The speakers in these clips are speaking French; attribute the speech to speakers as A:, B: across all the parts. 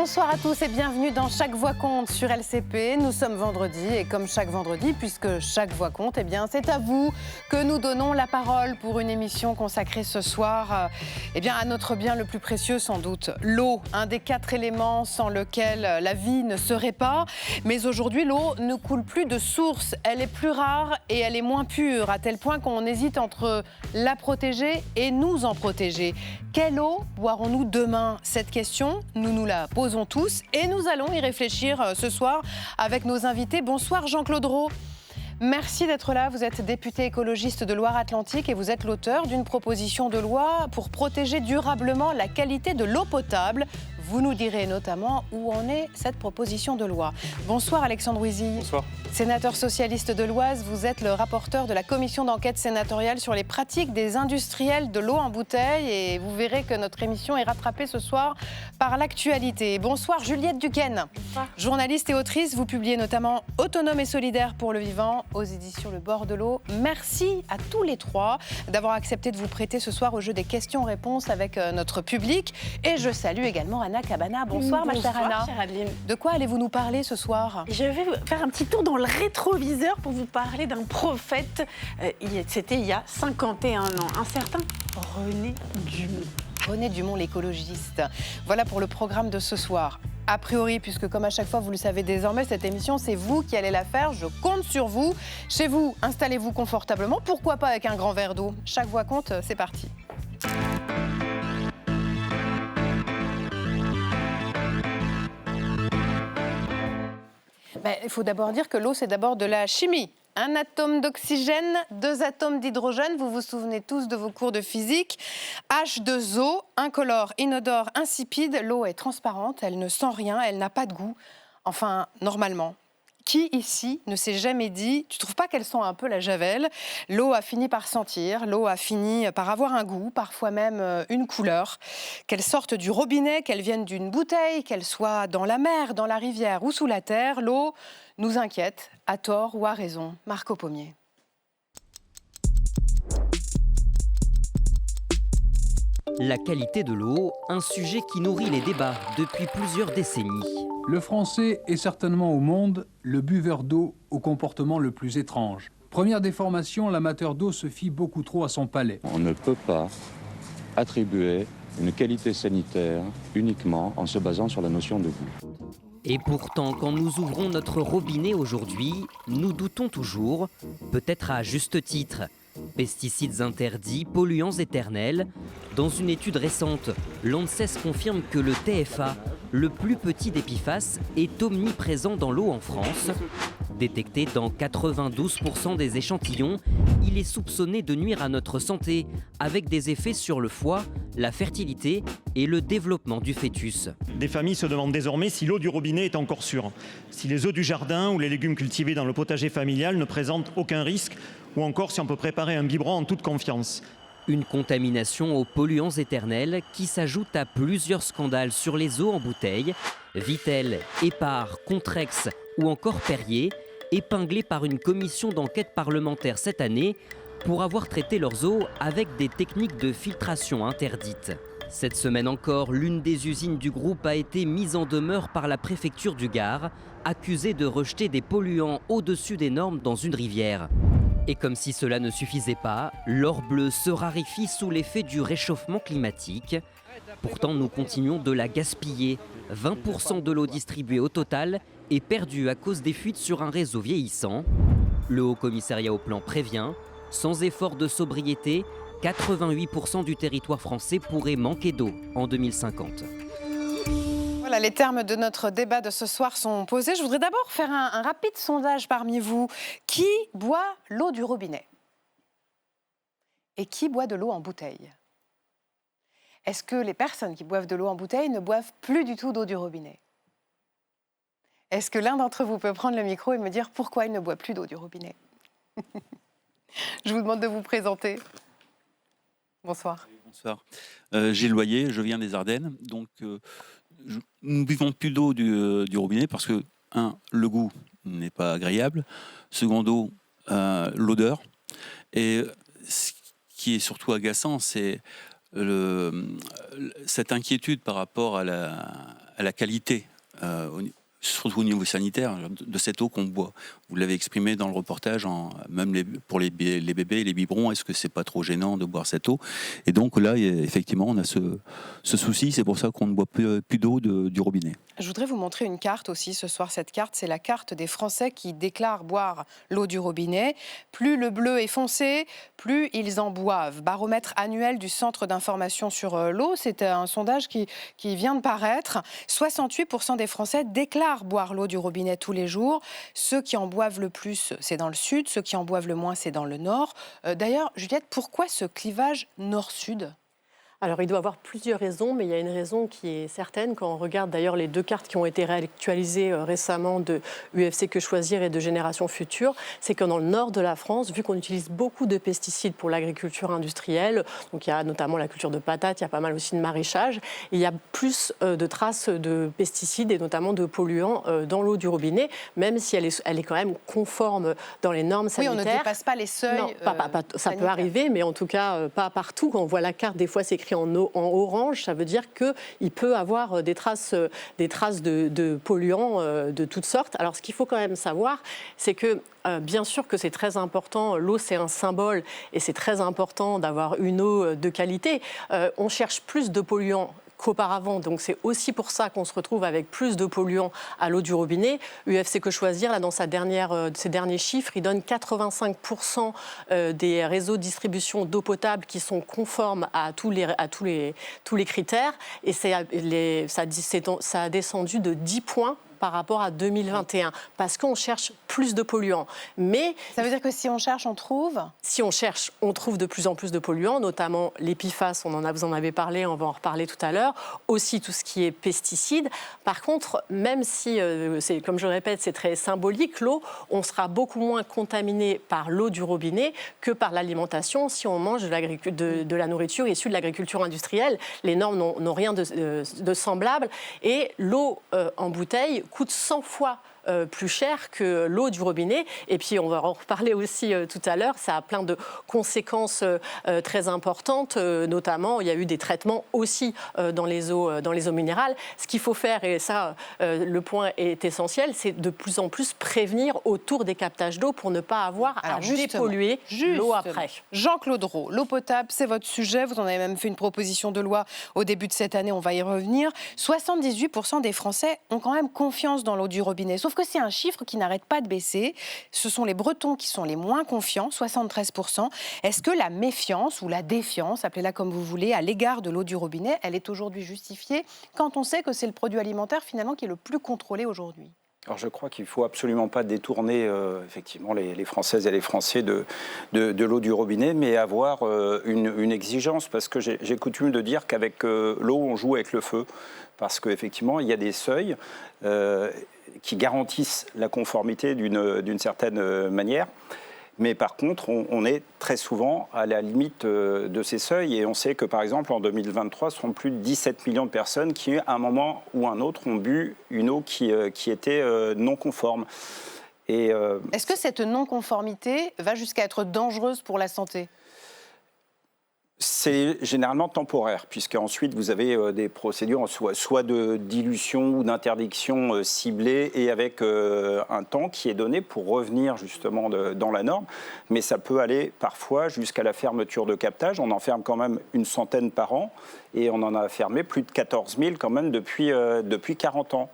A: Bonsoir à tous et bienvenue dans Chaque Voix compte sur LCP. Nous sommes vendredi et comme chaque vendredi, puisque chaque voix compte, eh bien, c'est à vous que nous donnons la parole pour une émission consacrée ce soir à notre bien le plus précieux sans doute, l'eau, un des 4 éléments sans lequel la vie ne serait pas. Mais aujourd'hui, l'eau ne coule plus de source, elle est plus rare et elle est moins pure, à tel point qu'on hésite entre la protéger et nous en protéger. Quelle eau boirons-nous demain? Cette question, nous nous la posons tous et nous allons y réfléchir ce soir avec nos invités. Bonsoir Jean-Claude Rau. Merci d'être là. Vous êtes député écologiste de Loire-Atlantique et vous êtes l'auteur d'une proposition de loi pour protéger durablement la qualité de l'eau potable. Vous nous direz notamment où en est cette proposition de loi. Bonsoir Alexandre Ouizy.
B: Bonsoir.
A: Sénateur socialiste de l'Oise, vous êtes le rapporteur de la commission d'enquête sénatoriale sur les pratiques des industriels de l'eau en bouteille et vous verrez que notre émission est rattrapée ce soir par l'actualité. Bonsoir Juliette Duquesne. Bonsoir. Journaliste et autrice, vous publiez notamment Autonome et solidaire pour le vivant aux éditions Le Bord de l'eau. Merci à tous les trois d'avoir accepté de vous prêter ce soir au jeu des questions-réponses avec notre public. Et je salue également Anna Cabana. Bonsoir ma chère Anna.
C: Chère Adeline.
A: De quoi allez-vous nous parler ce soir?
C: Je vais faire un petit tour dans le rétroviseur pour vous parler d'un prophète. C'était il y a 51 ans, un certain René Dumont.
A: René Dumont, l'écologiste. Voilà pour le programme de ce soir. A priori, puisque comme à chaque fois, vous le savez désormais, cette émission, c'est vous qui allez la faire. Je compte sur vous. Chez vous, installez-vous confortablement. Pourquoi pas avec un grand verre d'eau? Chaque voix compte, c'est parti. Il faut d'abord dire que l'eau, c'est d'abord de la chimie. Un atome d'oxygène, 2 atomes d'hydrogène. Vous vous souvenez tous de vos cours de physique. H2O, incolore, inodore, insipide. L'eau est transparente, elle ne sent rien, elle n'a pas de goût. Enfin, normalement. Qui ici ne s'est jamais dit « Tu ne trouves pas qu'elle sent un peu la javel ?» L'eau a fini par sentir, l'eau a fini par avoir un goût, parfois même une couleur. Qu'elle sorte du robinet, qu'elle vienne d'une bouteille, qu'elle soit dans la mer, dans la rivière ou sous la terre, l'eau nous inquiète, à tort ou à raison. Marco Pommier.
D: La qualité de l'eau, un sujet qui nourrit les débats depuis plusieurs décennies.
E: Le Français est certainement au monde le buveur d'eau au comportement le plus étrange. Première déformation, l'amateur d'eau se fie beaucoup trop à son palais.
F: On ne peut pas attribuer une qualité sanitaire uniquement en se basant sur la notion de goût.
D: Et pourtant, quand nous ouvrons notre robinet aujourd'hui, nous doutons toujours, peut-être à juste titre. Pesticides interdits, polluants éternels. Dans une étude récente, l'ANSES confirme que le TFA, le plus petit des PFAS, est omniprésent dans l'eau en France. Détecté dans 92% des échantillons, il est soupçonné de nuire à notre santé, avec des effets sur le foie, la fertilité et le développement du fœtus.
G: Des familles se demandent désormais si l'eau du robinet est encore sûre, si les œufs du jardin ou les légumes cultivés dans le potager familial ne présentent aucun risque, ou encore si on peut préparer un biberon en toute confiance.
D: Une contamination aux polluants éternels qui s'ajoute à plusieurs scandales sur les eaux en bouteille. Vittel, Épar, Contrex ou encore Perrier, épinglés par une commission d'enquête parlementaire cette année pour avoir traité leurs eaux avec des techniques de filtration interdites. Cette semaine encore, l'une des usines du groupe a été mise en demeure par la préfecture du Gard, accusée de rejeter des polluants au-dessus des normes dans une rivière. Et comme si cela ne suffisait pas, l'or bleu se raréfie sous l'effet du réchauffement climatique. Pourtant, nous continuons de la gaspiller. 20% de l'eau distribuée au total est perdue à cause des fuites sur un réseau vieillissant. Le Haut Commissariat au Plan prévient, sans effort de sobriété, 88% du territoire français pourrait manquer d'eau en 2050.
A: Voilà, les termes de notre débat de ce soir sont posés. Je voudrais d'abord faire un rapide sondage parmi vous. Qui boit l'eau du robinet? Et qui boit de l'eau en bouteille? Est-ce que les personnes qui boivent de l'eau en bouteille ne boivent plus du tout d'eau du robinet? Est-ce que l'un d'entre vous peut prendre le micro et me dire pourquoi il ne boit plus d'eau du robinet? Je vous demande de vous présenter. Bonsoir.
B: Bonsoir. Gilles Loyer, je viens des Ardennes. Donc, nous ne buvons plus d'eau du robinet parce que, le goût n'est pas agréable. Secondo, l'odeur. Et ce qui est surtout agaçant, c'est cette inquiétude par rapport à à la qualité, surtout au niveau sanitaire, de cette eau qu'on boit. Vous l'avez exprimé dans le reportage, même pour les bébés et les biberons, est-ce que c'est pas trop gênant de boire cette eau? Et donc là, effectivement, on a ce souci, c'est pour ça qu'on ne boit plus d'eau du robinet.
A: Je voudrais vous montrer une carte aussi ce soir. Cette carte, c'est la carte des Français qui déclarent boire l'eau du robinet. Plus le bleu est foncé, plus ils en boivent. Baromètre annuel du Centre d'information sur l'eau. C'est un sondage qui vient de paraître. 68% des Français déclarent boire l'eau du robinet tous les jours. Ceux qui en boivent le plus, c'est dans le sud. Ceux qui en boivent le moins, c'est dans le nord. D'ailleurs, Juliette, pourquoi ce clivage nord-sud ?
H: Alors, il doit y avoir plusieurs raisons, mais il y a une raison qui est certaine. Quand on regarde d'ailleurs les 2 cartes qui ont été réactualisées récemment de UFC Que Choisir et de Génération Future, c'est que dans le nord de la France, vu qu'on utilise beaucoup de pesticides pour l'agriculture industrielle, donc il y a notamment la culture de patates, il y a pas mal aussi de maraîchage, il y a plus de traces de pesticides et notamment de polluants dans l'eau du robinet, même si elle est quand même conforme dans les normes sanitaires.
A: Oui, on ne dépasse pas les seuils.
H: Non, ça peut arriver, mais en tout cas pas partout. Quand on voit la carte, des fois c'est écrit en orange, ça veut dire qu'il peut avoir des traces de polluants de toutes sortes. Alors ce qu'il faut quand même savoir, c'est que bien sûr que c'est très important, l'eau c'est un symbole et c'est très important d'avoir une eau de qualité. On cherche plus de polluants qu'auparavant. Donc c'est aussi pour ça qu'on se retrouve avec plus de polluants à l'eau du robinet. UFC Que Choisir, là, dans ses derniers chiffres, il donne 85% des réseaux de distribution d'eau potable qui sont conformes à tous les critères. Et ça a descendu de 10 points par rapport à 2021, parce qu'on cherche plus de polluants. Mais
A: ça veut dire que si on cherche, on trouve ?
H: Si on cherche, on trouve de plus en plus de polluants, notamment les PFAS, vous en avez parlé, on va en reparler tout à l'heure, aussi tout ce qui est pesticides. Par contre, même si, comme je le répète, c'est très symbolique, l'eau, on sera beaucoup moins contaminé par l'eau du robinet que par l'alimentation si on mange de la nourriture issue de l'agriculture industrielle. Les normes n'ont rien de semblable. Et l'eau en bouteille coûte 100 fois plus cher que l'eau du robinet. Et puis, on va en reparler aussi tout à l'heure, ça a plein de conséquences très importantes. Notamment, il y a eu des traitements aussi dans les eaux minérales. Ce qu'il faut faire, et ça, le point est essentiel, c'est de plus en plus prévenir autour des captages d'eau pour ne pas avoir à dépolluer l'eau après.
A: Jean-Claude Rau, l'eau potable, c'est votre sujet. Vous en avez même fait une proposition de loi au début de cette année, on va y revenir. 78% des Français ont quand même confiance dans l'eau du robinet. Sauf que c'est un chiffre qui n'arrête pas de baisser. Ce sont les Bretons qui sont les moins confiants, 73%. Est-ce que la méfiance ou la défiance, appelez-la comme vous voulez, à l'égard de l'eau du robinet, elle est aujourd'hui justifiée quand on sait que c'est le produit alimentaire finalement qui est le plus contrôlé aujourd'hui ?
I: Alors je crois qu'il ne faut absolument pas détourner effectivement les Françaises et les Français de l'eau du robinet, mais avoir une exigence, parce que j'ai coutume de dire qu'avec l'eau, on joue avec le feu, parce qu'effectivement, il y a des seuils qui garantissent la conformité d'une certaine manière. Mais par contre, on est très souvent à la limite de ces seuils. Et on sait que, par exemple, en 2023, ce seront plus de 17 millions de personnes qui, à un moment ou un autre, ont bu une eau qui était non conforme.
A: Est-ce que cette non-conformité va jusqu'à être dangereuse pour la santé ?
I: C'est généralement temporaire, puisqu'ensuite vous avez des procédures soit de dilution ou d'interdiction ciblée et avec un temps qui est donné pour revenir justement dans la norme. Mais ça peut aller parfois jusqu'à la fermeture de captage. On en ferme quand même une centaine par an et on en a fermé plus de 14 000 quand même depuis 40 ans.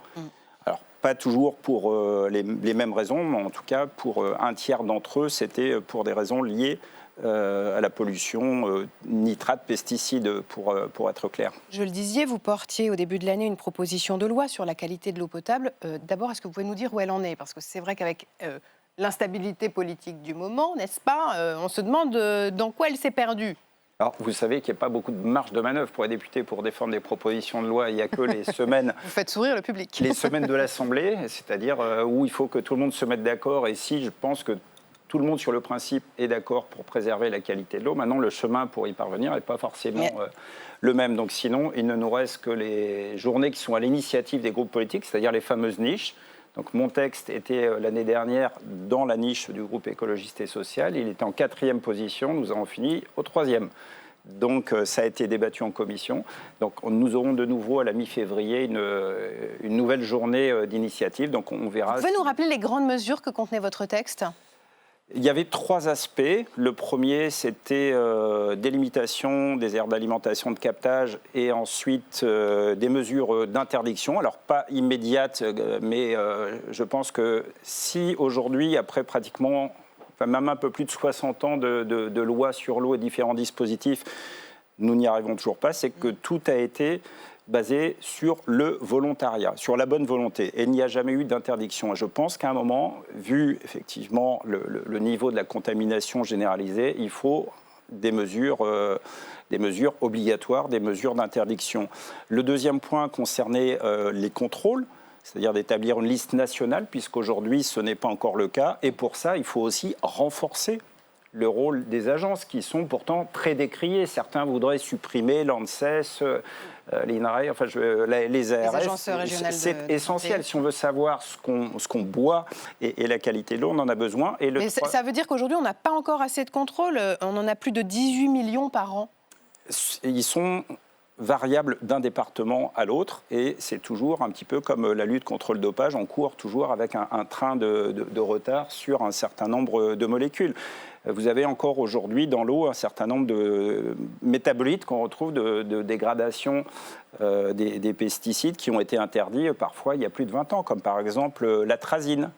I: Alors, pas toujours pour les mêmes raisons, mais en tout cas pour un tiers d'entre eux, c'était pour des raisons liées à la pollution, nitrates, pesticides, pour être clair.
A: Je le disais, vous portiez au début de l'année une proposition de loi sur la qualité de l'eau potable. D'abord, est-ce que vous pouvez nous dire où elle en est ? Parce que c'est vrai qu'avec l'instabilité politique du moment, n'est-ce pas, on se demande dans quoi elle s'est perdue.
I: Alors, vous savez qu'il n'y a pas beaucoup de marge de manœuvre pour les députés pour défendre des propositions de loi. Il n'y a que les semaines...
A: Vous faites sourire le public.
I: Les semaines de l'Assemblée, c'est-à-dire où il faut que tout le monde se mette d'accord. Et si je pense que tout le monde sur le principe est d'accord pour préserver la qualité de l'eau, maintenant le chemin pour y parvenir n'est pas forcément le même. Donc sinon, il ne nous reste que les journées qui sont à l'initiative des groupes politiques, c'est-à-dire les fameuses niches. Donc mon texte était l'année dernière dans la niche du groupe écologiste et social. Il était en 4e position, nous avons fini au 3e. Donc ça a été débattu en commission. Donc nous aurons de nouveau à la mi-février une nouvelle journée d'initiative. Donc on verra.
A: Vous pouvez nous rappeler les grandes mesures que contenait votre texte ?
I: Il y avait 3 aspects. Le premier, c'était délimitation des aires d'alimentation de captage et ensuite des mesures d'interdiction. Alors pas immédiates, mais je pense que si aujourd'hui, après pratiquement, même un peu plus de 60 ans de loi sur l'eau et différents dispositifs, nous n'y arrivons toujours pas, c'est que tout a été basé sur le volontariat, sur la bonne volonté. Et il n'y a jamais eu d'interdiction. Et je pense qu'à un moment, vu effectivement le niveau de la contamination généralisée, il faut des mesures obligatoires, des mesures d'interdiction. Le deuxième point concernait les contrôles, c'est-à-dire d'établir une liste nationale, puisqu'aujourd'hui ce n'est pas encore le cas. Et pour ça, il faut aussi renforcer le rôle des agences qui sont pourtant très décriées. Certains voudraient supprimer l'ANSES, l'INRAE, enfin les ARS.
A: Les agences régionales
I: c'est essentiel si on veut savoir ce qu'on boit et la qualité de l'eau, on en a besoin. Et
A: mais ça veut dire qu'aujourd'hui, on n'a pas encore assez de contrôle. On en a plus de 18 millions par an.
I: Ils sont variables d'un département à l'autre et c'est toujours un petit peu comme la lutte contre le dopage. On court toujours avec un train de retard sur un certain nombre de molécules. Vous avez encore aujourd'hui dans l'eau un certain nombre de métabolites qu'on retrouve de dégradation des pesticides qui ont été interdits parfois il y a plus de 20 ans, comme par exemple l'atrazine,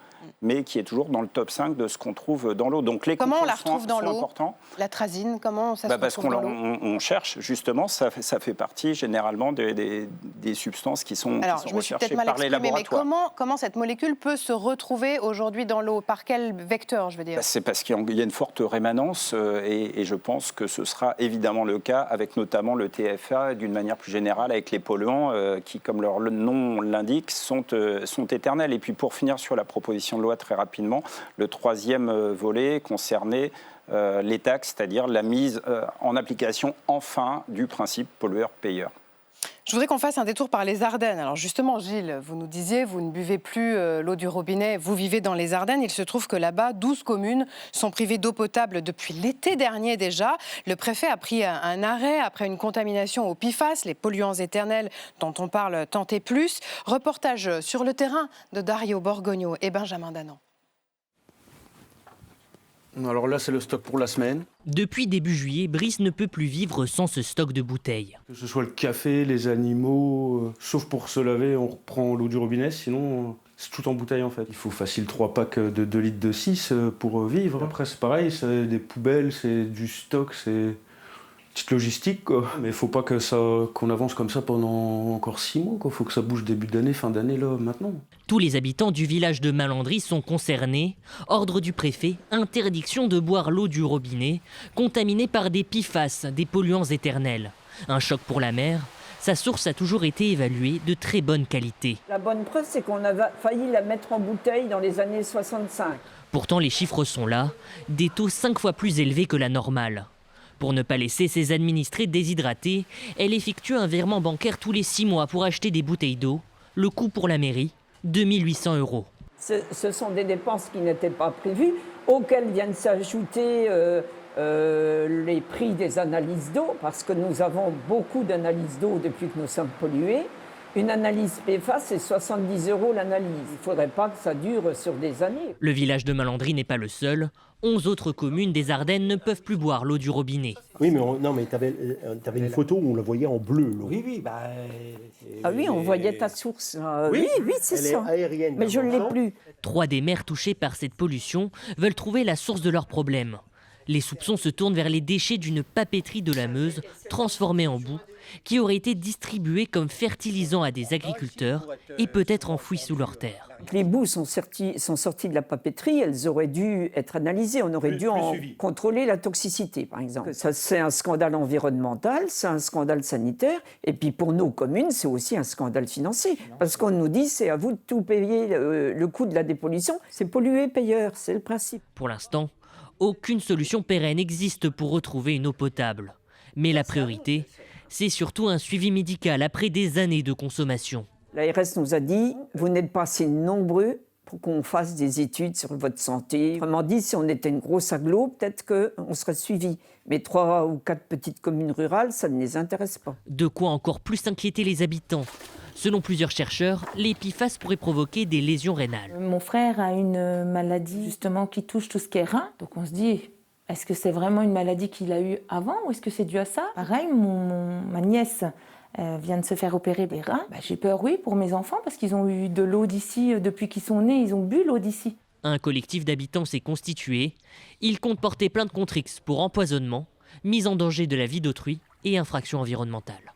I: mais qui est toujours dans le top 5 de ce qu'on trouve dans l'eau. Donc les
A: comment on la retrouve dans l'eau,
I: importants.
A: L'atrazine, comment ça se retrouve dans l'eau ?
I: Parce qu'on cherche, justement, ça fait partie généralement des substances qui sont recherchées par les laboratoires.
A: Mais comment cette molécule peut se retrouver aujourd'hui dans l'eau ? Par quel vecteur, je veux dire ?
I: C'est parce qu'il y a une forte rémanence et je pense que ce sera évidemment le cas avec notamment le TFA, d'une manière plus générale, avec les polluants qui, comme leur nom l'indique, sont éternels. Et puis pour finir sur la proposition de loi très rapidement, le troisième volet concernait les taxes, c'est-à-dire la mise en application enfin du principe pollueur-payeur.
A: Je voudrais qu'on fasse un détour par les Ardennes. Alors justement, Gilles, vous nous disiez, vous ne buvez plus l'eau du robinet, vous vivez dans les Ardennes. Il se trouve que là-bas, 12 communes sont privées d'eau potable depuis l'été dernier déjà. Le préfet a pris un arrêt après une contamination au PFAS, les polluants éternels dont on parle tant et plus. Reportage sur le terrain de Dario Borgogno et Benjamin Danan.
J: Alors là, c'est le stock pour la semaine.
D: Depuis début juillet, Brice ne peut plus vivre sans ce stock de bouteilles.
J: Que ce soit le café, les animaux, sauf pour se laver, on reprend l'eau du robinet, sinon c'est tout en bouteille en fait. Il faut facile 3 packs de 2 litres de 6 pour vivre. Après c'est pareil, c'est des poubelles, c'est du stock, c'est petite logistique quoi. Mais il faut pas qu'on avance comme ça pendant encore 6 mois quoi. Faut que ça bouge début d'année, fin d'année là, maintenant.
D: Tous les habitants du village de Malandry sont concernés. Ordre du préfet, interdiction de boire l'eau du robinet, contaminée par des PFAS, des polluants éternels. Un choc pour la mer. Sa source a toujours été évaluée de très bonne qualité.
K: La bonne preuve, c'est qu'on a failli la mettre en bouteille dans les années 65.
D: Pourtant, les chiffres sont là, des taux 5 fois plus élevés que la normale. Pour ne pas laisser ses administrés déshydratés, elle effectue un virement bancaire tous les 6 mois pour acheter des bouteilles d'eau. Le coût pour la mairie, 2 800 €.
K: Ce sont des dépenses qui n'étaient pas prévues, auxquelles viennent s'ajouter les prix des analyses d'eau, parce que nous avons beaucoup d'analyses d'eau depuis que nous sommes pollués. Une analyse PFAS, c'est 70 € l'analyse. Il ne faudrait pas que ça dure sur des années.
D: Le village de Malandry n'est pas le seul. 11 autres communes des Ardennes ne peuvent plus boire l'eau du robinet.
L: Oui, mais tu avais une photo où on la voyait en bleu, l'eau.
K: Oui, on voyait ta source. Oui, c'est ça.
L: Aérienne,
K: mais je ne l'ai plus.
D: 3 des maires touchés par cette pollution veulent trouver la source de leurs problèmes. Les soupçons se tournent vers les déchets d'une papeterie de la Meuse, transformée en boue, qui aurait été distribuée comme fertilisant à des agriculteurs et peut-être enfouis sous leur terre.
K: Les boues sont sorties de la papeterie, elles auraient dû être analysées, on aurait dû en contrôler la toxicité, par exemple. Ça, c'est un scandale environnemental, c'est un scandale sanitaire, et puis pour nos communes, c'est aussi un scandale financier, parce qu'on nous dit c'est à vous de tout payer le coût de la dépollution, c'est polluer-payeur, c'est le principe.
D: Pour l'instant, aucune solution pérenne n'existe pour retrouver une eau potable. Mais la priorité, c'est surtout un suivi médical après des années de consommation.
K: L'ARS nous a dit, vous n'êtes pas assez nombreux pour qu'on fasse des études sur votre santé. Autrement dit, si on était une grosse agglo, peut-être qu'on serait suivi. Mais 3 ou 4 petites communes rurales, ça ne les intéresse pas.
D: De quoi encore plus inquiéter les habitants. Selon plusieurs chercheurs, les PFAS pourraient provoquer des lésions rénales.
M: Mon frère a une maladie justement qui touche tout ce qui est rein. Donc on se dit, est-ce que c'est vraiment une maladie qu'il a eue avant ou est-ce que c'est dû à ça? Pareil, ma nièce vient de se faire opérer des reins. J'ai peur, oui, pour mes enfants parce qu'ils ont eu de l'eau d'ici depuis qu'ils sont nés. Ils ont bu l'eau d'ici.
D: Un collectif d'habitants s'est constitué. Il compte porter plainte contre X pour empoisonnement, mise en danger de la vie d'autrui et infraction environnementale.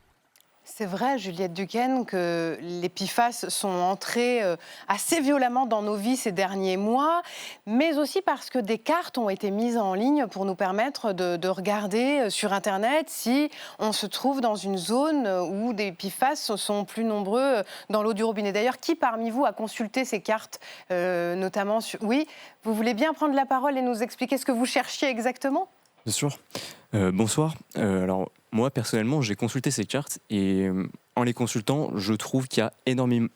A: C'est vrai, Juliette Duquesne, que les PFAS sont entrés assez violemment dans nos vies ces derniers mois, mais aussi parce que des cartes ont été mises en ligne pour nous permettre de regarder sur Internet si on se trouve dans une zone où des PFAS sont plus nombreux dans l'eau du robinet. D'ailleurs, qui parmi vous a consulté ces cartes, notamment sur... Oui, vous voulez bien prendre la parole et nous expliquer ce que vous cherchiez exactement ?
N: Bien sûr. Bonsoir. Alors, moi, personnellement, j'ai consulté ces cartes et en les consultant, je trouve qu'il y a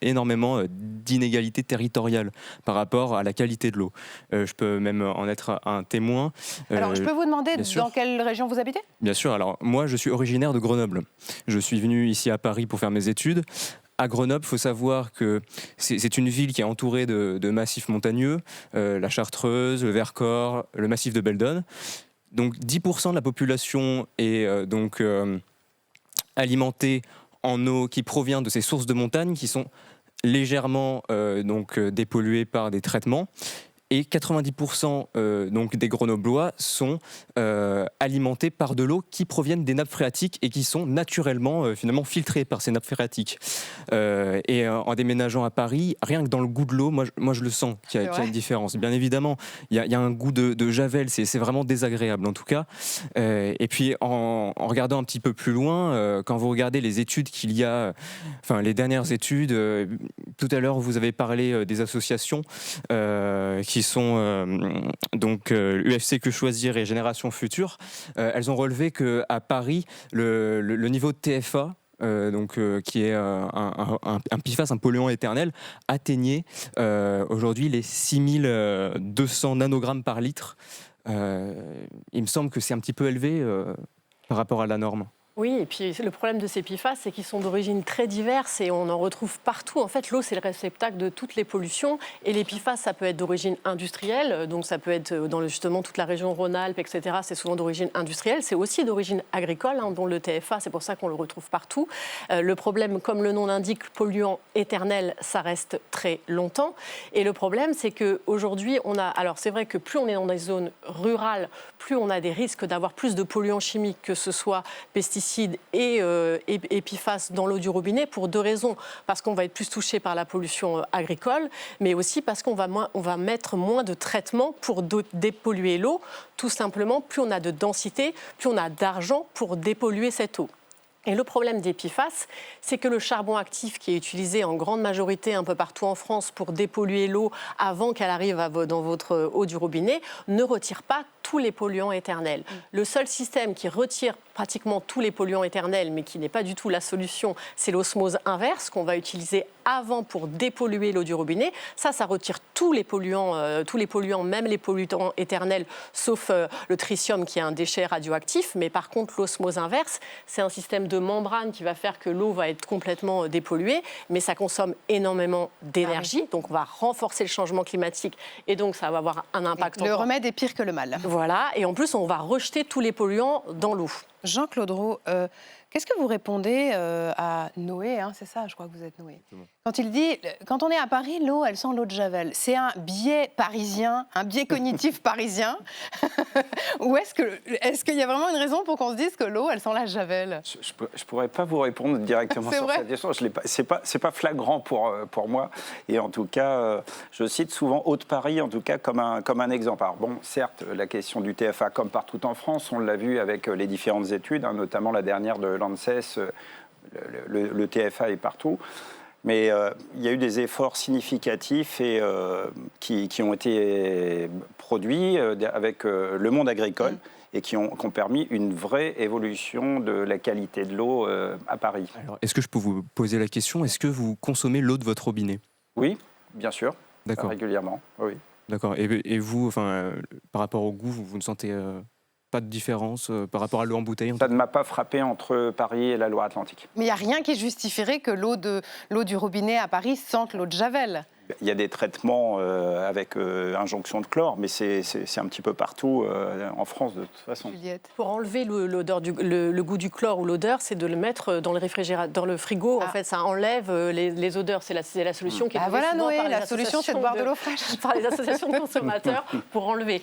N: énormément d'inégalités territoriales par rapport à la qualité de l'eau. Je peux même en être un témoin.
A: Alors, je peux vous demander dans quelle région vous habitez ?
N: Bien sûr. Alors, moi, je suis originaire de Grenoble. Je suis venu ici à Paris pour faire mes études. À Grenoble, il faut savoir que c'est une ville qui est entourée de massifs montagneux, la Chartreuse, le Vercors, le massif de Beldon. Donc 10% de la population est alimentée en eau qui provient de ces sources de montagne qui sont légèrement dépolluées par des traitements. Et 90% donc des Grenoblois sont alimentés par de l'eau qui proviennent des nappes phréatiques et qui sont naturellement finalement filtrées par ces nappes phréatiques. Et en déménageant à Paris, rien que dans le goût de l'eau, moi je le sens qu'il y a une différence. Bien évidemment, il y a un goût de javel, c'est vraiment désagréable en tout cas. Et puis en regardant un petit peu plus loin, quand vous regardez les études qu'il y a, enfin les dernières études, tout à l'heure vous avez parlé des associations qui sont UFC Que Choisir et Génération Future, elles ont relevé qu'à Paris, le niveau de TFA, qui est un PFAS, un polluant éternel, atteignait aujourd'hui les 6200 nanogrammes par litre. Il me semble que c'est un petit peu élevé par rapport à la norme.
H: Oui, et puis le problème de ces PFAS, c'est qu'ils sont d'origine très diverses et on en retrouve partout. En fait, l'eau, c'est le réceptacle de toutes les pollutions. Et les PFAS, ça peut être d'origine industrielle, donc ça peut être dans justement toute la région Rhône-Alpes, etc. C'est souvent d'origine industrielle. C'est aussi d'origine agricole, dont le TFA, c'est pour ça qu'on le retrouve partout. Le problème, comme le nom l'indique, polluant éternel, ça reste très longtemps. Et le problème, c'est qu'aujourd'hui, alors c'est vrai que plus on est dans des zones rurales, plus on a des risques d'avoir plus de polluants chimiques, que ce soit pesticides et PFAS dans l'eau du robinet pour 2 raisons. Parce qu'on va être plus touché par la pollution agricole, mais aussi parce qu'on va mettre moins de traitements pour dépolluer l'eau. Tout simplement, plus on a de densité, plus on a d'argent pour dépolluer cette eau. Et le problème des PFAS, c'est que le charbon actif qui est utilisé en grande majorité un peu partout en France pour dépolluer l'eau avant qu'elle arrive dans votre eau du robinet ne retire pas tous les polluants éternels. Le seul système qui retire pratiquement tous les polluants éternels, mais qui n'est pas du tout la solution, c'est l'osmose inverse qu'on va utiliser avant pour dépolluer l'eau du robinet. Ça retire tous les polluants, même les polluants éternels, sauf le tritium qui est un déchet radioactif. Mais par contre, l'osmose inverse, c'est un système de membrane qui va faire que l'eau va être complètement dépolluée, mais ça consomme énormément d'énergie. Donc, on va renforcer le changement climatique et donc ça va avoir un impact.
A: Le remède est pire que le mal.
H: Voilà, et en plus, on va rejeter tous les polluants dans l'eau.
A: Jean-Claude Roux, qu'est-ce que vous répondez à Noé, c'est ça, je crois que vous êtes Noé. Quand il dit, quand on est à Paris, l'eau, elle sent l'eau de Javel. C'est un biais parisien, un biais cognitif parisien. Ou est-ce qu'il y a vraiment une raison pour qu'on se dise que l'eau, elle sent la Javel ?
I: Je pourrais pas vous répondre directement sur cette question. C'est pas flagrant pour moi. Et en tout cas, je cite souvent Haute-Paris, en tout cas, comme un exemple. Alors bon, certes, la question du TFA, comme partout en France, on l'a vu avec les différentes études, notamment la dernière de l'ANSES, le TFA est partout. Mais il y a eu des efforts significatifs et, qui ont été produits avec le monde agricole et qui ont permis une vraie évolution de la qualité de l'eau à Paris.
N: Alors, est-ce que je peux vous poser la question, est-ce que vous consommez l'eau de votre robinet ?
I: Oui, bien sûr.
N: D'accord.
I: régulièrement. Oui.
N: D'accord. Et vous, par rapport au goût, vous ne sentez pas de différence par rapport à l'eau en bouteille?
I: Ça ne m'a pas frappé entre Paris et la Loire-Atlantique.
A: Mais il n'y a rien qui justifierait que l'eau du robinet à Paris sente l'eau de Javel.
I: Il y a des traitements avec injonction de chlore, mais c'est un petit peu partout en France de toute façon.
A: Juliette.
H: Pour enlever l'odeur le goût du chlore ou l'odeur, c'est de le mettre dans le réfrigérateur, dans le frigo. En fait, ça enlève les odeurs. C'est la solution qui est donnée
A: voilà,
H: souvent
A: Noé,
H: par les
A: la solution, c'est de boire de l'eau fraîche.
H: par les associations de consommateurs pour enlever.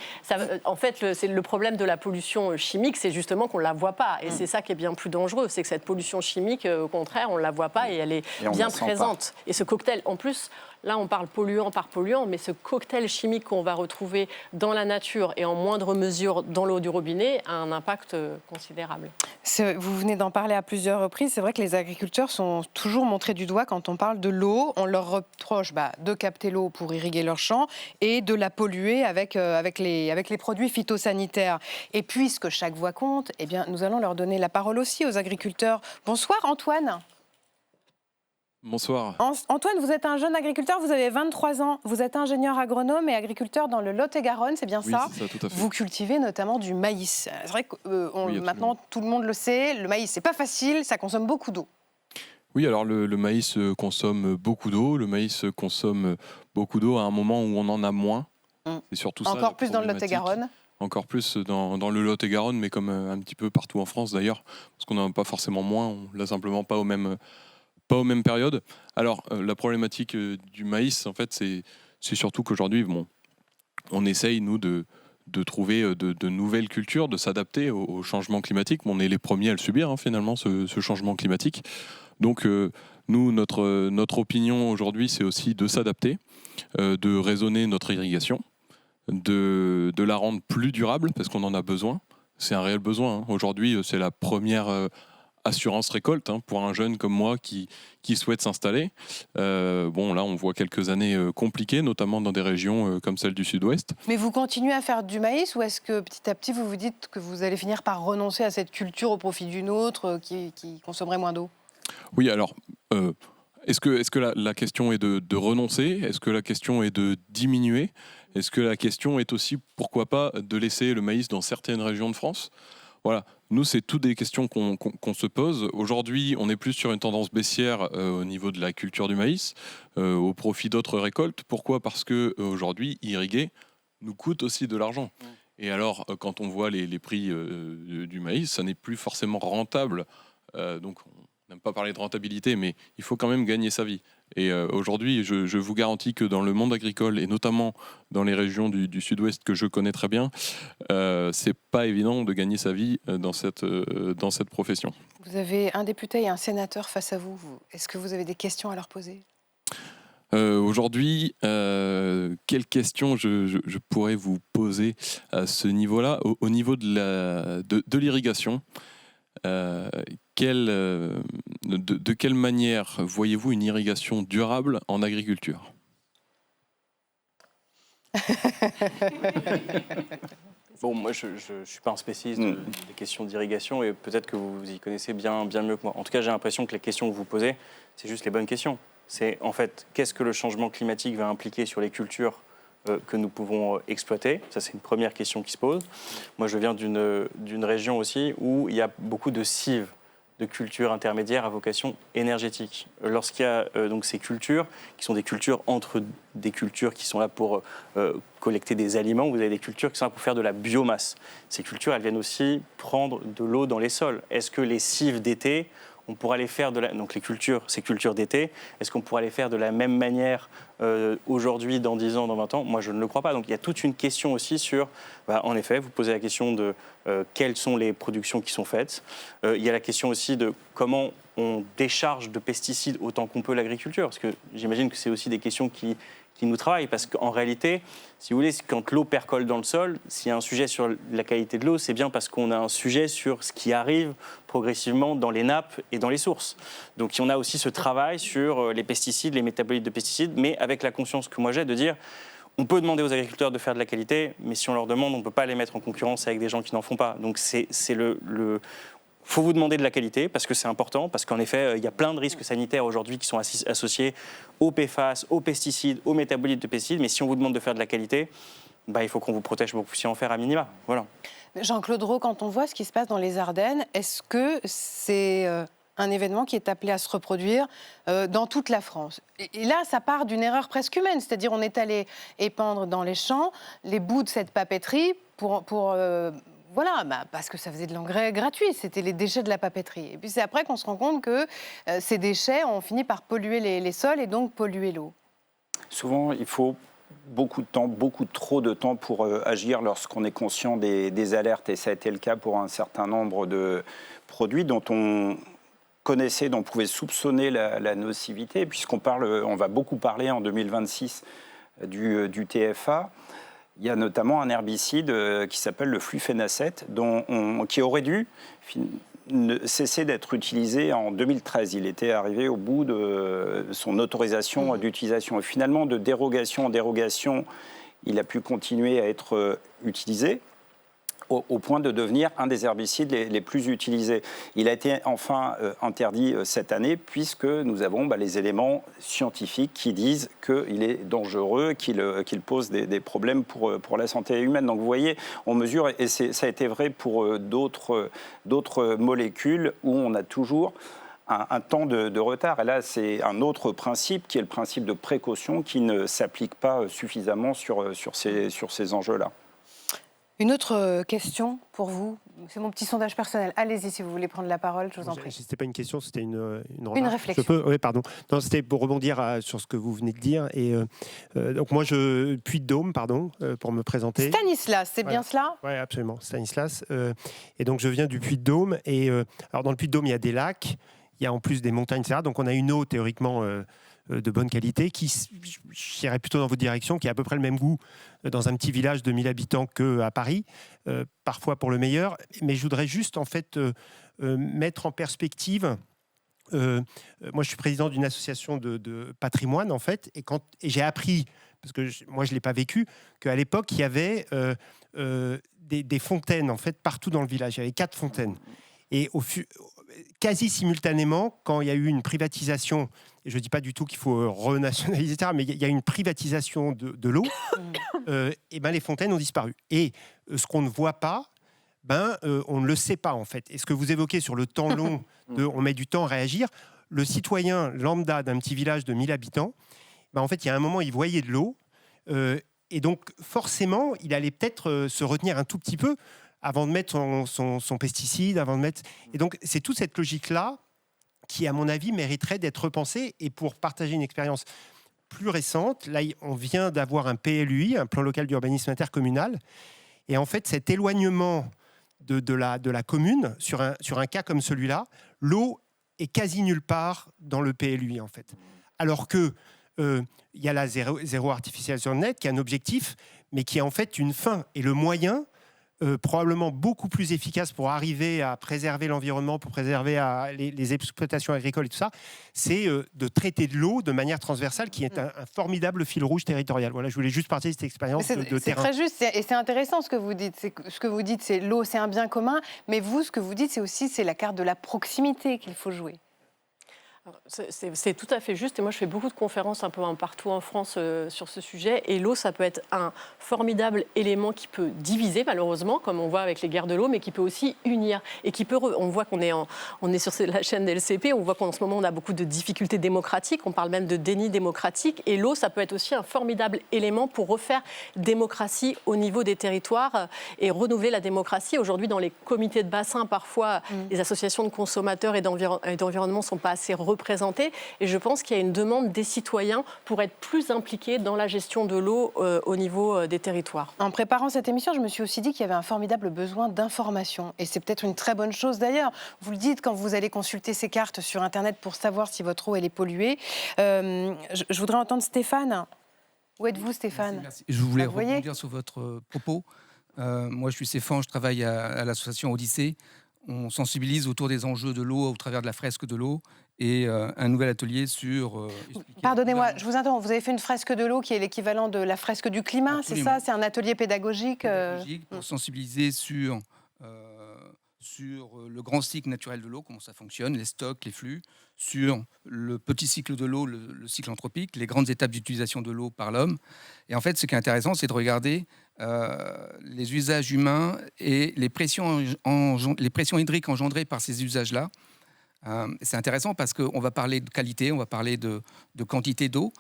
H: En fait, c'est le problème de la pollution chimique, c'est justement qu'on ne la voit pas. Et c'est ça qui est bien plus dangereux, c'est que cette pollution chimique, au contraire, on ne la voit pas et elle est bien présente. Et ce cocktail, en plus, là, on parle polluant par polluant, mais ce cocktail chimique qu'on va retrouver dans la nature et en moindre mesure dans l'eau du robinet a un impact considérable.
A: Vous venez d'en parler à plusieurs reprises. C'est vrai que les agriculteurs sont toujours montrés du doigt quand on parle de l'eau. On leur reproche de capter l'eau pour irriguer leurs champs et de la polluer avec les produits phytosanitaires. Et puisque chaque voix compte, eh bien, nous allons leur donner la parole aussi aux agriculteurs. Bonsoir Antoine.
O: Bonsoir.
A: Antoine, vous êtes un jeune agriculteur, vous avez 23 ans. Vous êtes ingénieur agronome et agriculteur dans le Lot-et-Garonne, c'est bien ça?
O: Oui, c'est ça, tout à fait.
A: Vous cultivez notamment du maïs. C'est vrai que maintenant, tout le monde le sait, le maïs, c'est pas facile, ça consomme beaucoup d'eau.
O: Oui, alors le maïs consomme beaucoup d'eau. Le maïs consomme beaucoup d'eau à un moment où on en a moins. C'est surtout ça.
A: Encore plus dans le Lot-et-Garonne.
O: Encore plus dans le Lot-et-Garonne, mais comme un petit peu partout en France d'ailleurs, parce qu'on n'en a pas forcément moins, on l'a simplement pas aux mêmes périodes. Alors, la problématique du maïs, en fait, c'est surtout qu'aujourd'hui, on essaye, nous, de trouver de nouvelles cultures, de s'adapter au changement climatique. On est les premiers à le subir, finalement, ce changement climatique. Donc, nous, notre opinion aujourd'hui, c'est aussi de s'adapter, de raisonner notre irrigation, de la rendre plus durable, parce qu'on en a besoin. C'est un réel besoin. Aujourd'hui, c'est la première assurance récolte pour un jeune comme moi qui souhaite s'installer. Là, on voit quelques années compliquées, notamment dans des régions comme celle du Sud-Ouest.
A: Mais vous continuez à faire du maïs ou est-ce que petit à petit vous vous dites que vous allez finir par renoncer à cette culture au profit d'une autre qui consommerait moins d'eau?
O: Oui, alors, est-ce que la question est de renoncer? Est-ce que la question est de diminuer? Est-ce que la question est aussi, pourquoi pas, de laisser le maïs dans certaines régions de France? Voilà, nous, c'est toutes des questions qu'on se pose. Aujourd'hui, on est plus sur une tendance baissière au niveau de la culture du maïs, au profit d'autres récoltes. Pourquoi? Parce qu'aujourd'hui, irriguer nous coûte aussi de l'argent. Et alors, quand on voit les prix du maïs, ça n'est plus forcément rentable. Donc, on n'aime pas parler de rentabilité, mais il faut quand même gagner sa vie. Et aujourd'hui, je vous garantis que dans le monde agricole, et notamment dans les régions du Sud-Ouest que je connais très bien, c'est pas évident de gagner sa vie dans cette profession.
A: Vous avez un député et un sénateur face à vous. Est-ce que vous avez des questions à leur poser?
O: Aujourd'hui, quelles questions je pourrais vous poser à ce niveau-là? Au niveau de l'irrigation, de quelle manière voyez-vous une irrigation durable en agriculture?
P: Bon, moi, je ne suis pas un spécialiste des questions d'irrigation et peut-être que vous y connaissez bien mieux que moi. En tout cas, j'ai l'impression que les questions que vous posez, c'est juste les bonnes questions. C'est en fait, qu'est-ce que le changement climatique va impliquer sur les cultures que nous pouvons exploiter? Ça, c'est une première question qui se pose. Moi, je viens d'une région aussi où il y a beaucoup de cives, de cultures intermédiaires à vocation énergétique. Lorsqu'il y a donc ces cultures, qui sont des cultures entre des cultures qui sont là pour collecter des aliments, vous avez des cultures qui sont là pour faire de la biomasse. Ces cultures, elles viennent aussi prendre de l'eau dans les sols. Est-ce que les cives d'été, on pourra les faire donc ces cultures d'été, est-ce qu'on pourra les faire de la même manière aujourd'hui, dans 10 ans, dans 20 ans? Moi, je ne le crois pas. Donc, il y a toute une question aussi sur, en effet, vous posez la question de quelles sont les productions qui sont faites. Il y a la question aussi de comment on décharge de pesticides autant qu'on peut l'agriculture, parce que j'imagine que c'est aussi des questions qui nous travaillent, parce qu'en réalité, si vous voulez, quand l'eau percole dans le sol, s'il y a un sujet sur la qualité de l'eau, c'est bien parce qu'on a un sujet sur ce qui arrive progressivement dans les nappes et dans les sources. Donc on a aussi ce travail sur les pesticides, les métabolites de pesticides, mais avec la conscience que moi j'ai de dire, on peut demander aux agriculteurs de faire de la qualité, mais si on leur demande, on ne peut pas les mettre en concurrence avec des gens qui n'en font pas. Donc c'est faut vous demander de la qualité parce que c'est important, parce qu'en effet, il y a plein de risques sanitaires aujourd'hui qui sont associés aux PFAS, aux pesticides, aux métabolites de pesticides. Mais si on vous demande de faire de la qualité, il faut qu'on vous protège pour que vous puissiez en faire à minima. Voilà.
A: Jean-Claude Rau, quand on voit ce qui se passe dans les Ardennes, est-ce que c'est un événement qui est appelé à se reproduire dans toute la France? Et là, ça part d'une erreur presque humaine, c'est-à-dire on est allé épandre dans les champs les bouts de cette papeterie parce que ça faisait de l'engrais gratuit, c'était les déchets de la papeterie. Et puis c'est après qu'on se rend compte que ces déchets ont fini par polluer les sols et donc polluer l'eau.
I: Souvent, il faut beaucoup de temps, beaucoup trop de temps pour agir lorsqu'on est conscient des alertes. Et ça a été le cas pour un certain nombre de produits dont on connaissait, dont on pouvait soupçonner la nocivité, on va beaucoup parler en 2026 du TFA. Il y a notamment un herbicide qui s'appelle le flufénacet, qui aurait dû cesser d'être utilisé en 2013. Il était arrivé au bout de son autorisation d'utilisation. Et finalement, de dérogation en dérogation, il a pu continuer à être utilisé au point de devenir un des herbicides les plus utilisés. Il a été enfin interdit cette année puisque nous avons les éléments scientifiques qui disent qu'il est dangereux, qu'il pose des problèmes pour la santé humaine. Donc vous voyez, on mesure, et ça a été vrai pour d'autres molécules où on a toujours un temps de retard. Et là, c'est un autre principe qui est le principe de précaution qui ne s'applique pas suffisamment sur ces enjeux-là.
A: Une autre question pour vous, c'est mon petit sondage personnel. Allez-y si vous voulez prendre la parole, je vous en prie.
L: C'était pas une question, c'était une
A: réflexion.
L: Oui, pardon. Non, c'était pour rebondir sur ce que vous venez de dire. Et donc moi, Puy-de-Dôme, pour me présenter.
A: Stanislas, c'est bien cela ?
L: Oui, absolument, Stanislas. Et donc je viens du Puy-de-Dôme. Et alors dans le Puy-de-Dôme, il y a des lacs, il y a en plus des montagnes, etc. Donc on a une eau théoriquement de bonne qualité, qui irait plutôt dans votre direction, qui a à peu près le même goût dans un petit village de 1000 habitants qu'à Paris, parfois pour le meilleur. Mais je voudrais juste en fait mettre en perspective. Moi, je suis président d'une association de patrimoine en fait, et j'ai appris, parce que moi je l'ai pas vécu, qu'à l'époque il y avait des fontaines en fait partout dans le village. Il y avait 4 fontaines, et quasi simultanément, quand il y a eu une privatisation, et je ne dis pas du tout qu'il faut renationaliser, etc., mais il y a une privatisation de l'eau, et les fontaines ont disparu. Et ce qu'on ne voit pas, on ne le sait pas en fait. Et ce que vous évoquez sur le temps long, on met du temps à réagir, le citoyen lambda d'un petit village de 1000 habitants, en fait, il y a un moment, il voyait de l'eau, et donc forcément, il allait peut-être se retenir un tout petit peu avant de mettre son pesticide, avant de mettre... Et donc, c'est toute cette logique-là qui, à mon avis, mériterait d'être repensée. Et pour partager une expérience plus récente, là, on vient d'avoir un PLUI, un plan local d'urbanisme intercommunal. Et en fait, cet éloignement de la commune, sur un cas comme celui-là, l'eau est quasi nulle part dans le PLUI, en fait. Alors que il y a la zéro artificialisation nette, qui est un objectif, mais qui est en fait une fin. Et le moyen... probablement beaucoup plus efficace pour arriver à préserver l'environnement, pour préserver les exploitations agricoles et tout ça, c'est de traiter de l'eau de manière transversale, qui est un formidable fil rouge territorial. Voilà, je voulais juste partager cette expérience de terrain.
A: C'est très juste, et c'est intéressant ce que vous dites. Ce que vous dites, c'est l'eau, c'est un bien commun, mais vous, ce que vous dites, c'est aussi la carte de la proximité qu'il faut jouer.
H: C'est tout à fait juste, et moi je fais beaucoup de conférences un peu partout en France sur ce sujet, et l'eau ça peut être un formidable élément qui peut diviser malheureusement, comme on voit avec les guerres de l'eau, mais qui peut aussi unir, et qui peut, on voit qu'on est sur la chaîne des LCP, on voit qu'en ce moment on a beaucoup de difficultés démocratiques, on parle même de déni démocratique, et l'eau ça peut être aussi un formidable élément pour refaire démocratie au niveau des territoires et renouveler la démocratie. Aujourd'hui dans les comités de bassin, parfois les associations de consommateurs et d'environnement ne sont pas assez représentées, et je pense qu'il y a une demande des citoyens pour être plus impliqués dans la gestion de l'eau au niveau des territoires.
A: En préparant cette émission, je me suis aussi dit qu'il y avait un formidable besoin d'information, et c'est peut-être une très bonne chose d'ailleurs. Vous le dites quand vous allez consulter ces cartes sur Internet pour savoir si votre eau elle est polluée. Je voudrais entendre Stéphane. Où êtes-vous, Stéphane?
Q: Merci. Je voulais rebondir sur votre propos. Moi, je suis Stéphane, je travaille à l'association Odyssée. On sensibilise autour des enjeux de l'eau au travers de la fresque de l'eau, et un nouvel atelier sur...
A: Pardonnez-moi, je vous interromps. Vous avez fait une fresque de l'eau qui est l'équivalent de la fresque du climat, c'est ça? C'est un atelier pédagogique
Q: pour sensibiliser sur sur le grand cycle naturel de l'eau, comment ça fonctionne, les stocks, les flux, sur le petit cycle de l'eau, le cycle anthropique, les grandes étapes d'utilisation de l'eau par l'homme. Et en fait, ce qui est intéressant, c'est de regarder les usages humains et les pressions hydriques engendrées par ces usages-là. C'est intéressant parce qu'on va parler de qualité, on va parler de quantité d'eau,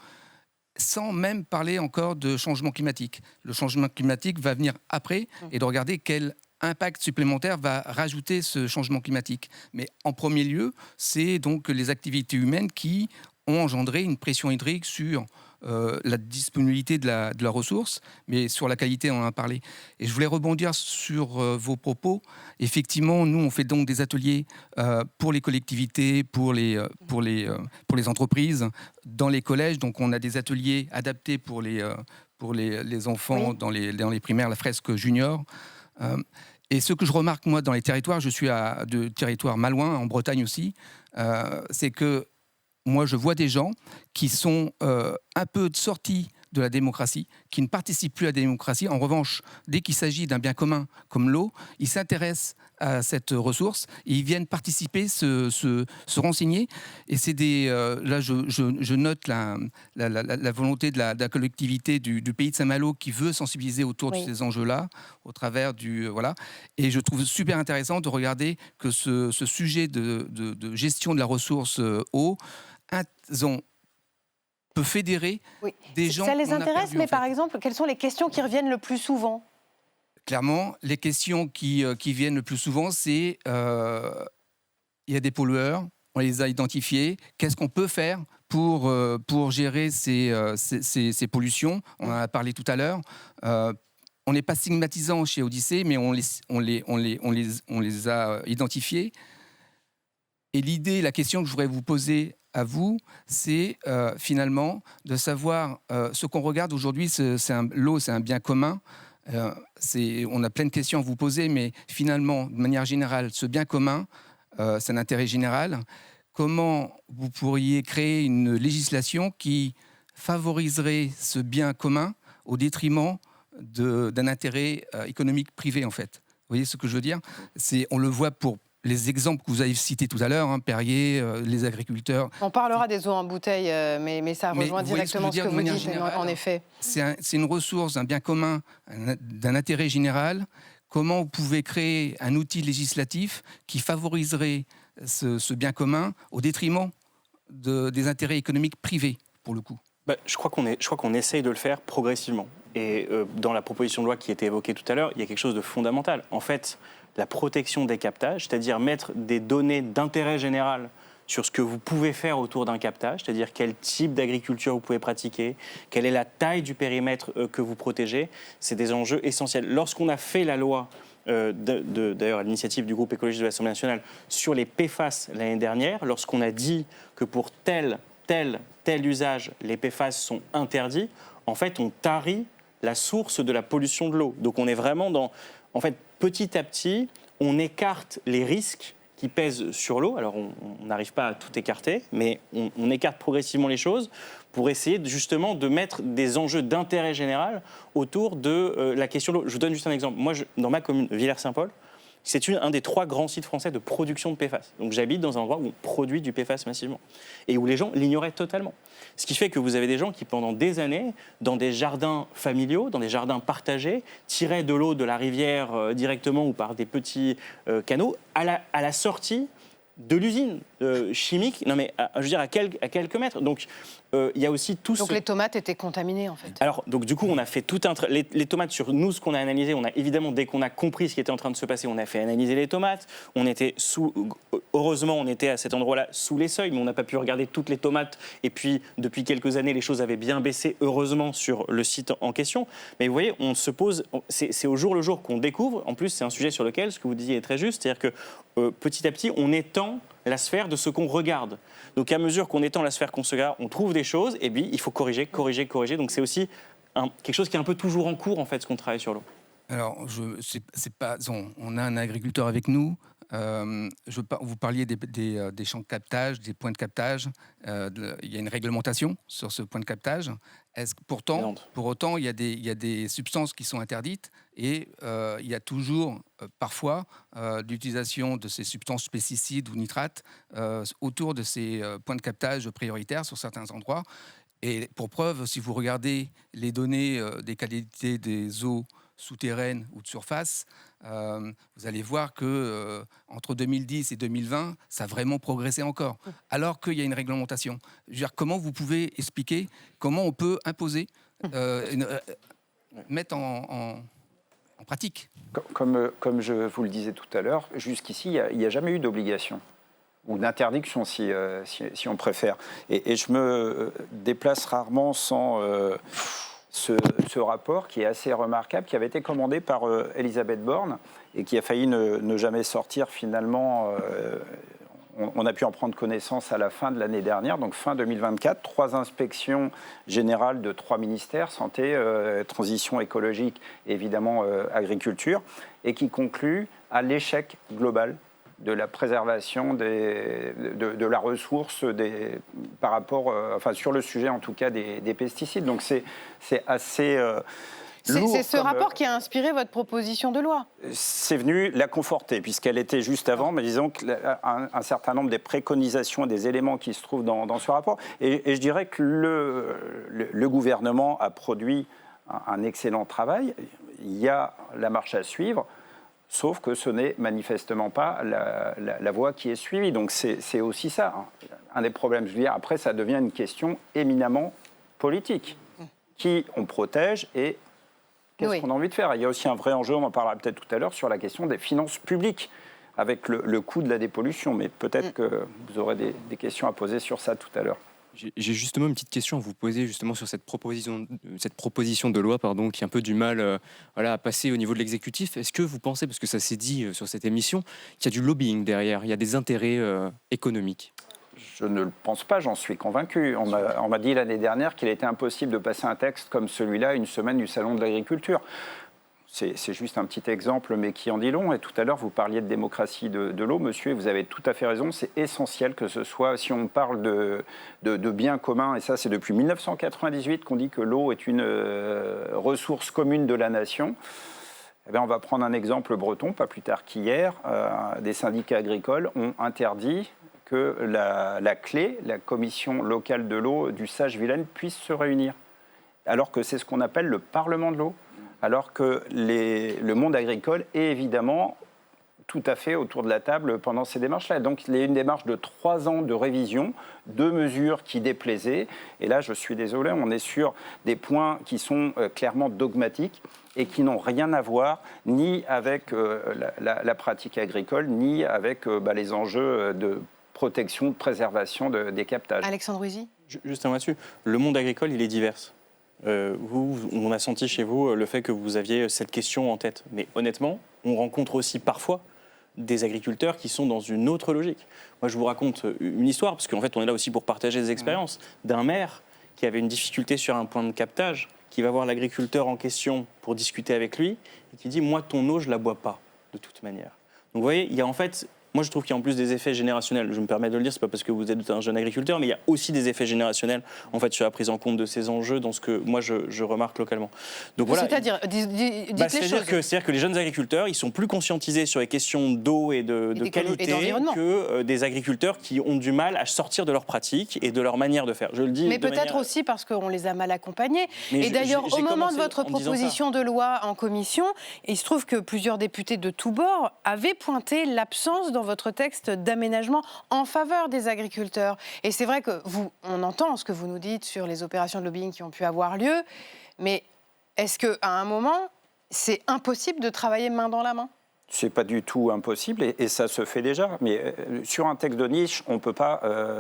Q: sans même parler encore de changement climatique. Le changement climatique va venir après, et de regarder quel impact supplémentaire va rajouter ce changement climatique. Mais en premier lieu, c'est donc les activités humaines qui ont engendré une pression hydrique sur la disponibilité de la ressource, mais sur la qualité, on en a parlé. Et je voulais rebondir sur vos propos. Effectivement, nous, on fait donc des ateliers pour les collectivités, pour les entreprises, dans les collèges. Donc, on a des ateliers adaptés pour les enfants dans les primaires, la fresque junior. Et ce que je remarque, moi, dans les territoires, je suis de territoire malouin, en Bretagne aussi, c'est que moi, je vois des gens qui sont un peu sortis de la démocratie, qui ne participent plus à la démocratie. En revanche, dès qu'il s'agit d'un bien commun comme l'eau, ils s'intéressent à cette ressource, et ils viennent participer, se renseigner. Et c'est là, je note la volonté de la collectivité du pays de Saint-Malo qui veut sensibiliser autour de ces enjeux-là, au travers voilà. Et je trouve super intéressant de regarder que ce sujet de gestion de la ressource eau peut fédérer des gens.
A: Ça les intéresse, mais par exemple, quelles sont les questions qui reviennent le plus souvent ?
Q: Clairement, les questions qui viennent le plus souvent, c'est il y a des pollueurs, on les a identifiés, qu'est-ce qu'on peut faire pour gérer ces pollutions ? On en a parlé tout à l'heure. On n'est pas stigmatisant chez Odyssée, mais on les a identifiés. Et la question que je voudrais vous poser à vous, c'est finalement de savoir ce qu'on regarde aujourd'hui. L'eau, c'est un bien commun. On a plein de questions à vous poser, mais finalement, de manière générale, ce bien commun, c'est un intérêt général. Comment vous pourriez créer une législation qui favoriserait ce bien commun au détriment d'un intérêt économique privé, en fait ? Vous voyez ce que je veux dire ? On le voit pour les exemples que vous avez cités tout à l'heure, Perrier, les agriculteurs.
A: On parlera des eaux en bouteille, mais ça rejoint directement ce que vous dites, en effet.
Q: C'est une ressource, un bien commun, d'un intérêt général. Comment vous pouvez créer un outil législatif qui favoriserait ce bien commun au détriment des intérêts économiques privés, pour le coup ?
P: Je crois qu'on essaye de le faire progressivement. Et dans la proposition de loi qui était évoquée tout à l'heure, il y a quelque chose de fondamental. En fait, la protection des captages, c'est-à-dire mettre des données d'intérêt général sur ce que vous pouvez faire autour d'un captage, c'est-à-dire quel type d'agriculture vous pouvez pratiquer, quelle est la taille du périmètre que vous protégez, c'est des enjeux essentiels. Lorsqu'on a fait la loi, d'ailleurs à l'initiative du groupe écologiste de l'Assemblée nationale, sur les PFAS l'année dernière, lorsqu'on a dit que pour tel usage, les PFAS sont interdits, en fait, on tarit la source de la pollution de l'eau. Donc on est vraiment dans... En fait, petit à petit, on écarte les risques qui pèsent sur l'eau. Alors, on n'arrive pas à tout écarter, mais on écarte progressivement les choses pour essayer justement de mettre des enjeux d'intérêt général autour de la question de l'eau. Je vous donne juste un exemple. Moi, dans ma commune, Villers-Saint-Paul, c'est un des 3 grands sites français de production de PFAS. Donc j'habite dans un endroit où on produit du PFAS massivement et où les gens l'ignoraient totalement. Ce qui fait que vous avez des gens qui, pendant des années, dans des jardins familiaux, dans des jardins partagés, tiraient de l'eau de la rivière directement ou par des petits canaux à la sortie de l'usine chimique, non mais je veux dire à quelques mètres. Donc il y a aussi tout.
A: Donc les tomates étaient contaminées en fait.
P: Alors donc du coup on a fait tout les tomates sur nous, ce qu'on a analysé, on a évidemment dès qu'on a compris ce qui était en train de se passer, on a fait analyser les tomates. On était heureusement on était à cet endroit-là sous les seuils, mais on n'a pas pu regarder toutes les tomates. Et puis depuis quelques années les choses avaient bien baissé heureusement sur le site en question. Mais vous voyez on se pose, c'est au jour le jour qu'on découvre. En plus c'est un sujet sur lequel ce que vous disiez est très juste, c'est-à-dire que petit à petit on étend la sphère de ce qu'on regarde. Donc à mesure qu'on étend la sphère qu'on se regarde, on trouve des choses et puis il faut corriger. Donc c'est aussi quelque chose qui est un peu toujours en cours en fait, ce qu'on travaille sur l'eau.
Q: Alors, on a un agriculteur avec nous, Vous parliez des champs de captage, des points de captage. Il y a une réglementation sur ce point de captage. Pour autant, il y a des substances qui sont interdites et il y a toujours, parfois, l'utilisation de ces substances pesticides ou nitrates autour de ces points de captage prioritaires sur certains endroits. Et pour preuve, si vous regardez les données des qualités des eaux souterraines ou de surface, vous allez voir que entre 2010 et 2020, ça a vraiment progressé encore, alors qu'il y a une réglementation. Je veux dire, comment vous pouvez expliquer comment on peut imposer, mettre en pratique?
I: Comme je vous le disais tout à l'heure, jusqu'ici, il n'y a jamais eu d'obligation ou d'interdiction, si on préfère. Et je me déplace rarement sans ce rapport qui est assez remarquable, qui avait été commandé par Elisabeth Borne et qui a failli ne jamais sortir finalement. On a pu en prendre connaissance à la fin de l'année dernière, donc fin 2024, 3 inspections générales de 3 ministères, santé, transition écologique et évidemment agriculture, et qui conclut à l'échec global de la préservation de la ressource par rapport, sur le sujet en tout cas des pesticides. Donc c'est assez lourd.
A: C'est ce rapport qui a inspiré votre proposition de loi.
I: C'est venu la conforter, puisqu'elle était juste avant, mais disons qu'un certain nombre des préconisations, des éléments qui se trouvent dans ce rapport. Et je dirais que le gouvernement a produit un excellent travail. Il y a la marche à suivre. Sauf que ce n'est manifestement pas la voie qui est suivie. Donc c'est aussi ça, un des problèmes. Je veux dire, après, ça devient une question éminemment politique. Qui on protège et qu'est-ce qu'on a envie de faire? Il y a aussi un vrai enjeu, on en parlera peut-être tout à l'heure, sur la question des finances publiques, avec le coût de la dépollution. Mais peut-être que vous aurez des questions à poser sur ça tout à l'heure.
N: J'ai justement une petite question à vous poser justement sur cette proposition de loi qui a un peu du mal à passer au niveau de l'exécutif. Est-ce que vous pensez, parce que ça s'est dit sur cette émission, qu'il y a du lobbying derrière, il y a des intérêts économiques?
I: Je ne le pense pas, j'en suis convaincu. On m'a dit l'année dernière qu'il était impossible de passer un texte comme celui-là une semaine du Salon de l'agriculture. C'est juste un petit exemple, mais qui en dit long. Et tout à l'heure, vous parliez de démocratie de l'eau, monsieur, et vous avez tout à fait raison. C'est essentiel que ce soit, si on parle de biens communs, et ça c'est depuis 1998 qu'on dit que l'eau est une ressource commune de la nation. Eh bien, on va prendre un exemple breton, pas plus tard qu'hier. Des syndicats agricoles ont interdit que la CLE, la commission locale de l'eau du Sage-Vilaine, puisse se réunir. Alors que c'est ce qu'on appelle le Parlement de l'eau. Alors que le monde agricole est évidemment tout à fait autour de la table pendant ces démarches-là. Donc il y a une démarche de 3 ans de révision, 2 mesures qui déplaisaient. Et là, je suis désolé, on est sur des points qui sont clairement dogmatiques et qui n'ont rien à voir ni avec la pratique agricole, ni avec les enjeux de protection, de préservation des captages.
A: Alexandre Rouzy.
P: Juste un mot là-dessus. Le monde agricole, il est divers. On a senti chez vous le fait que vous aviez cette question en tête. Mais honnêtement, on rencontre aussi parfois des agriculteurs qui sont dans une autre logique. Moi, je vous raconte une histoire, parce qu'en fait, on est là aussi pour partager des expériences, d'un maire qui avait une difficulté sur un point de captage, qui va voir l'agriculteur en question pour discuter avec lui, et qui dit « Moi, ton eau, je ne la bois pas, de toute manière. » Donc, vous voyez, il y a en fait... Moi, je trouve qu'il y a en plus des effets générationnels. Je me permets de le dire, c'est pas parce que vous êtes un jeune agriculteur, mais il y a aussi des effets générationnels en fait sur la prise en compte de ces enjeux dans ce que moi je remarque localement. Donc voilà.
A: C'est-à-dire, dites les choses.
P: C'est-à-dire que les jeunes agriculteurs, ils sont plus conscientisés sur les questions d'eau et de qualité que des agriculteurs qui ont du mal à sortir de leurs pratiques et de leur manière de faire. Je le dis.
A: Mais peut-être aussi parce qu'on les a mal accompagnés. Et d'ailleurs, au moment de votre proposition de loi en commission, il se trouve que plusieurs députés de tous bords avaient pointé l'absence dans votre texte d'aménagement en faveur des agriculteurs. Et c'est vrai que on entend ce que vous nous dites sur les opérations de lobbying qui ont pu avoir lieu, mais est-ce qu'à un moment, c'est impossible de travailler main dans la main ?
I: C'est pas du tout impossible et ça se fait déjà. Mais sur un texte de niche, on ne peut pas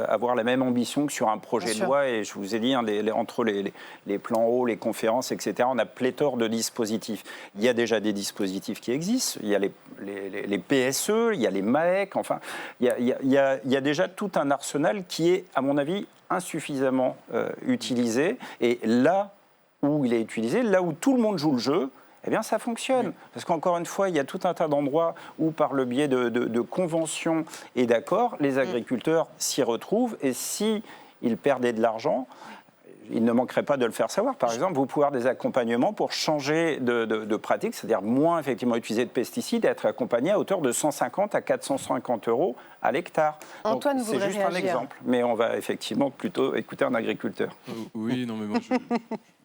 I: avoir la même ambition que sur un projet de loi. Et je vous ai dit, entre les plans hauts, les conférences, etc., on a pléthore de dispositifs. Il y a déjà des dispositifs qui existent. Il y a les PSE, il y a les MAEC. Enfin, il y a déjà tout un arsenal qui est, à mon avis, insuffisamment utilisé. Et là où il est utilisé, là où tout le monde joue le jeu, eh bien ça fonctionne. Oui. Parce qu'encore une fois, il y a tout un tas d'endroits où par le biais de conventions et d'accords, les agriculteurs s'y retrouvent et si ils perdaient de l'argent, il ne manquerait pas de le faire savoir. Par exemple, vous pouvez avoir des accompagnements pour changer de pratique, c'est-à-dire moins effectivement utiliser de pesticides et être accompagné à hauteur de 150 à 450 € à l'hectare.
A: Antoine
I: Donc, c'est juste un exemple, mais on va effectivement plutôt écouter un agriculteur.
O: Oui, non, mais moi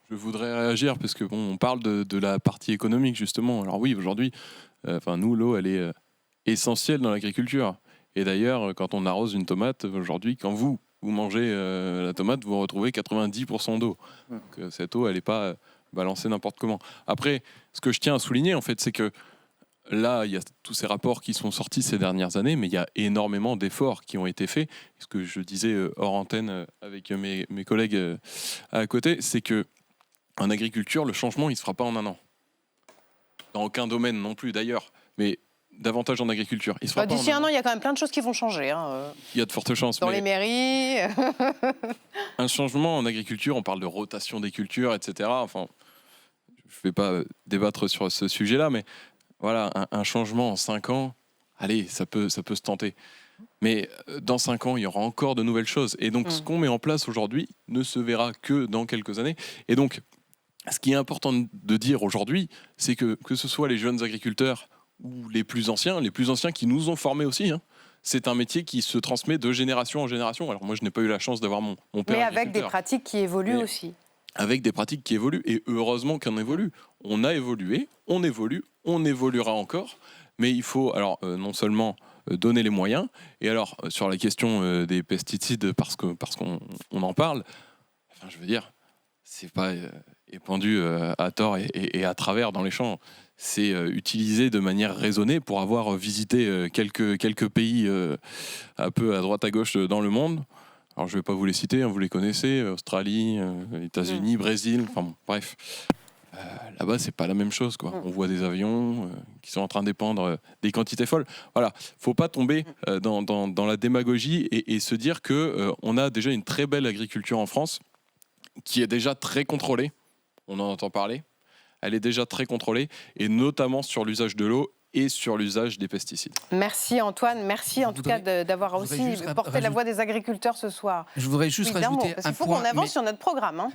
O: je voudrais réagir parce que bon, on parle de la partie économique justement. Alors oui, aujourd'hui, nous, l'eau, elle est essentielle dans l'agriculture. Et d'ailleurs, quand on arrose une tomate, aujourd'hui, quand vous mangez la tomate, vous retrouvez 90% d'eau. Donc, cette eau, elle n'est pas balancée n'importe comment. Après, ce que je tiens à souligner, en fait, c'est que là, il y a tous ces rapports qui sont sortis ces dernières années, mais il y a énormément d'efforts qui ont été faits. Ce que je disais hors antenne avec mes collègues à côté, c'est que en agriculture, le changement, il ne se fera pas en un an. Dans aucun domaine non plus, d'ailleurs. Mais davantage en agriculture.
A: D'ici un an, il y a quand même plein de choses qui vont changer.
O: Il y a de fortes chances.
A: Dans les mairies.
O: Un changement en agriculture, on parle de rotation des cultures, etc. Enfin, je ne vais pas débattre sur ce sujet-là, mais voilà, un changement en 5 ans, allez, ça peut se tenter. Mais dans 5 ans, il y aura encore de nouvelles choses. Et donc, ce qu'on met en place aujourd'hui ne se verra que dans quelques années. Et donc, ce qui est important de dire aujourd'hui, c'est que ce soit les jeunes agriculteurs ou les plus anciens qui nous ont formés aussi, c'est un métier qui se transmet de génération en génération. Alors moi, je n'ai pas eu la chance d'avoir mon père.
A: Mais avec des pratiques qui évoluent aussi.
O: Avec des pratiques qui évoluent, et heureusement qu'on évolue. On a évolué, on évolue, on évoluera encore, mais il faut alors non seulement donner les moyens, et alors sur la question des pesticides, parce qu'on en parle, enfin, je veux dire, c'est pas épandu à tort et à travers dans les champs. C'est utilisé de manière raisonnée pour avoir visité quelques pays un peu à droite à gauche dans le monde. Alors je ne vais pas vous les citer, vous les connaissez, Australie, États-Unis, Brésil, enfin bon, bref. Là-bas, c'est pas la même chose, quoi. On voit des avions qui sont en train d'épandre des quantités folles. Voilà, faut pas tomber dans la démagogie et se dire que on a déjà une très belle agriculture en France qui est déjà très contrôlée. On en entend parler. Elle est déjà très contrôlée, et notamment sur l'usage de l'eau et sur l'usage des pesticides.
A: Merci Antoine, merci en tout cas d'avoir aussi porté la voix des agriculteurs ce soir.
Q: Je voudrais juste rajouter un point.
A: Parce qu'il faut qu'on avance sur notre programme.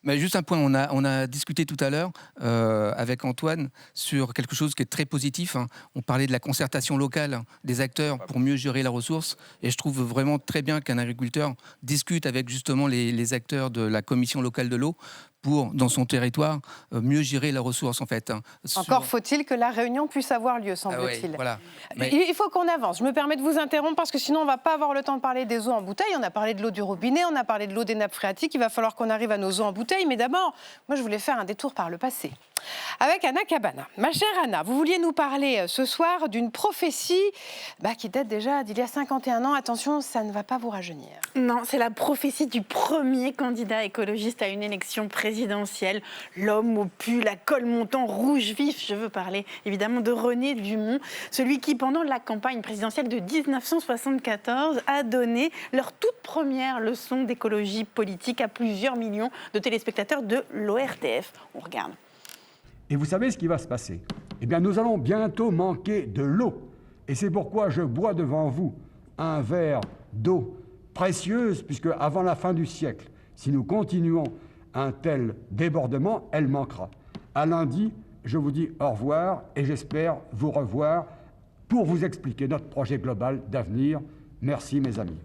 Q: Mais juste un point, on a discuté tout à l'heure avec Antoine sur quelque chose qui est très positif. On parlait de la concertation locale des acteurs pour mieux gérer la ressource. Et je trouve vraiment très bien qu'un agriculteur discute avec justement les acteurs de la commission locale de l'eau pour, dans son territoire, mieux gérer la ressource, en fait.
A: Encore faut-il que la réunion puisse avoir lieu, semble-t-il.
Q: Voilà.
A: Il faut qu'on avance. Je me permets de vous interrompre parce que sinon, on ne va pas avoir le temps de parler des eaux en bouteille. On a parlé de l'eau du robinet, on a parlé de l'eau des nappes phréatiques. Il va falloir qu'on arrive à nos eaux en bouteille. Mais d'abord, moi, je voulais faire un détour par le passé. Avec Anna Cabana. Ma chère Anna, vous vouliez nous parler ce soir d'une prophétie qui date déjà d'il y a 51 ans. Attention, ça ne va pas vous rajeunir.
C: Non, c'est la prophétie du premier candidat écologiste à une élection présidentielle. L'homme au pull à col montant rouge vif. Je veux parler évidemment de René Dumont, celui qui, pendant la campagne présidentielle de 1974, a donné leur toute première leçon d'écologie politique à plusieurs millions de téléspectateurs de l'ORTF. On regarde.
R: Et vous savez ce qui va se passer? Eh bien, nous allons bientôt manquer de l'eau. Et c'est pourquoi je bois devant vous un verre d'eau précieuse, puisque avant la fin du siècle, si nous continuons un tel débordement, elle manquera. À lundi, je vous dis au revoir et j'espère vous revoir pour vous expliquer notre projet global d'avenir. Merci, mes amis.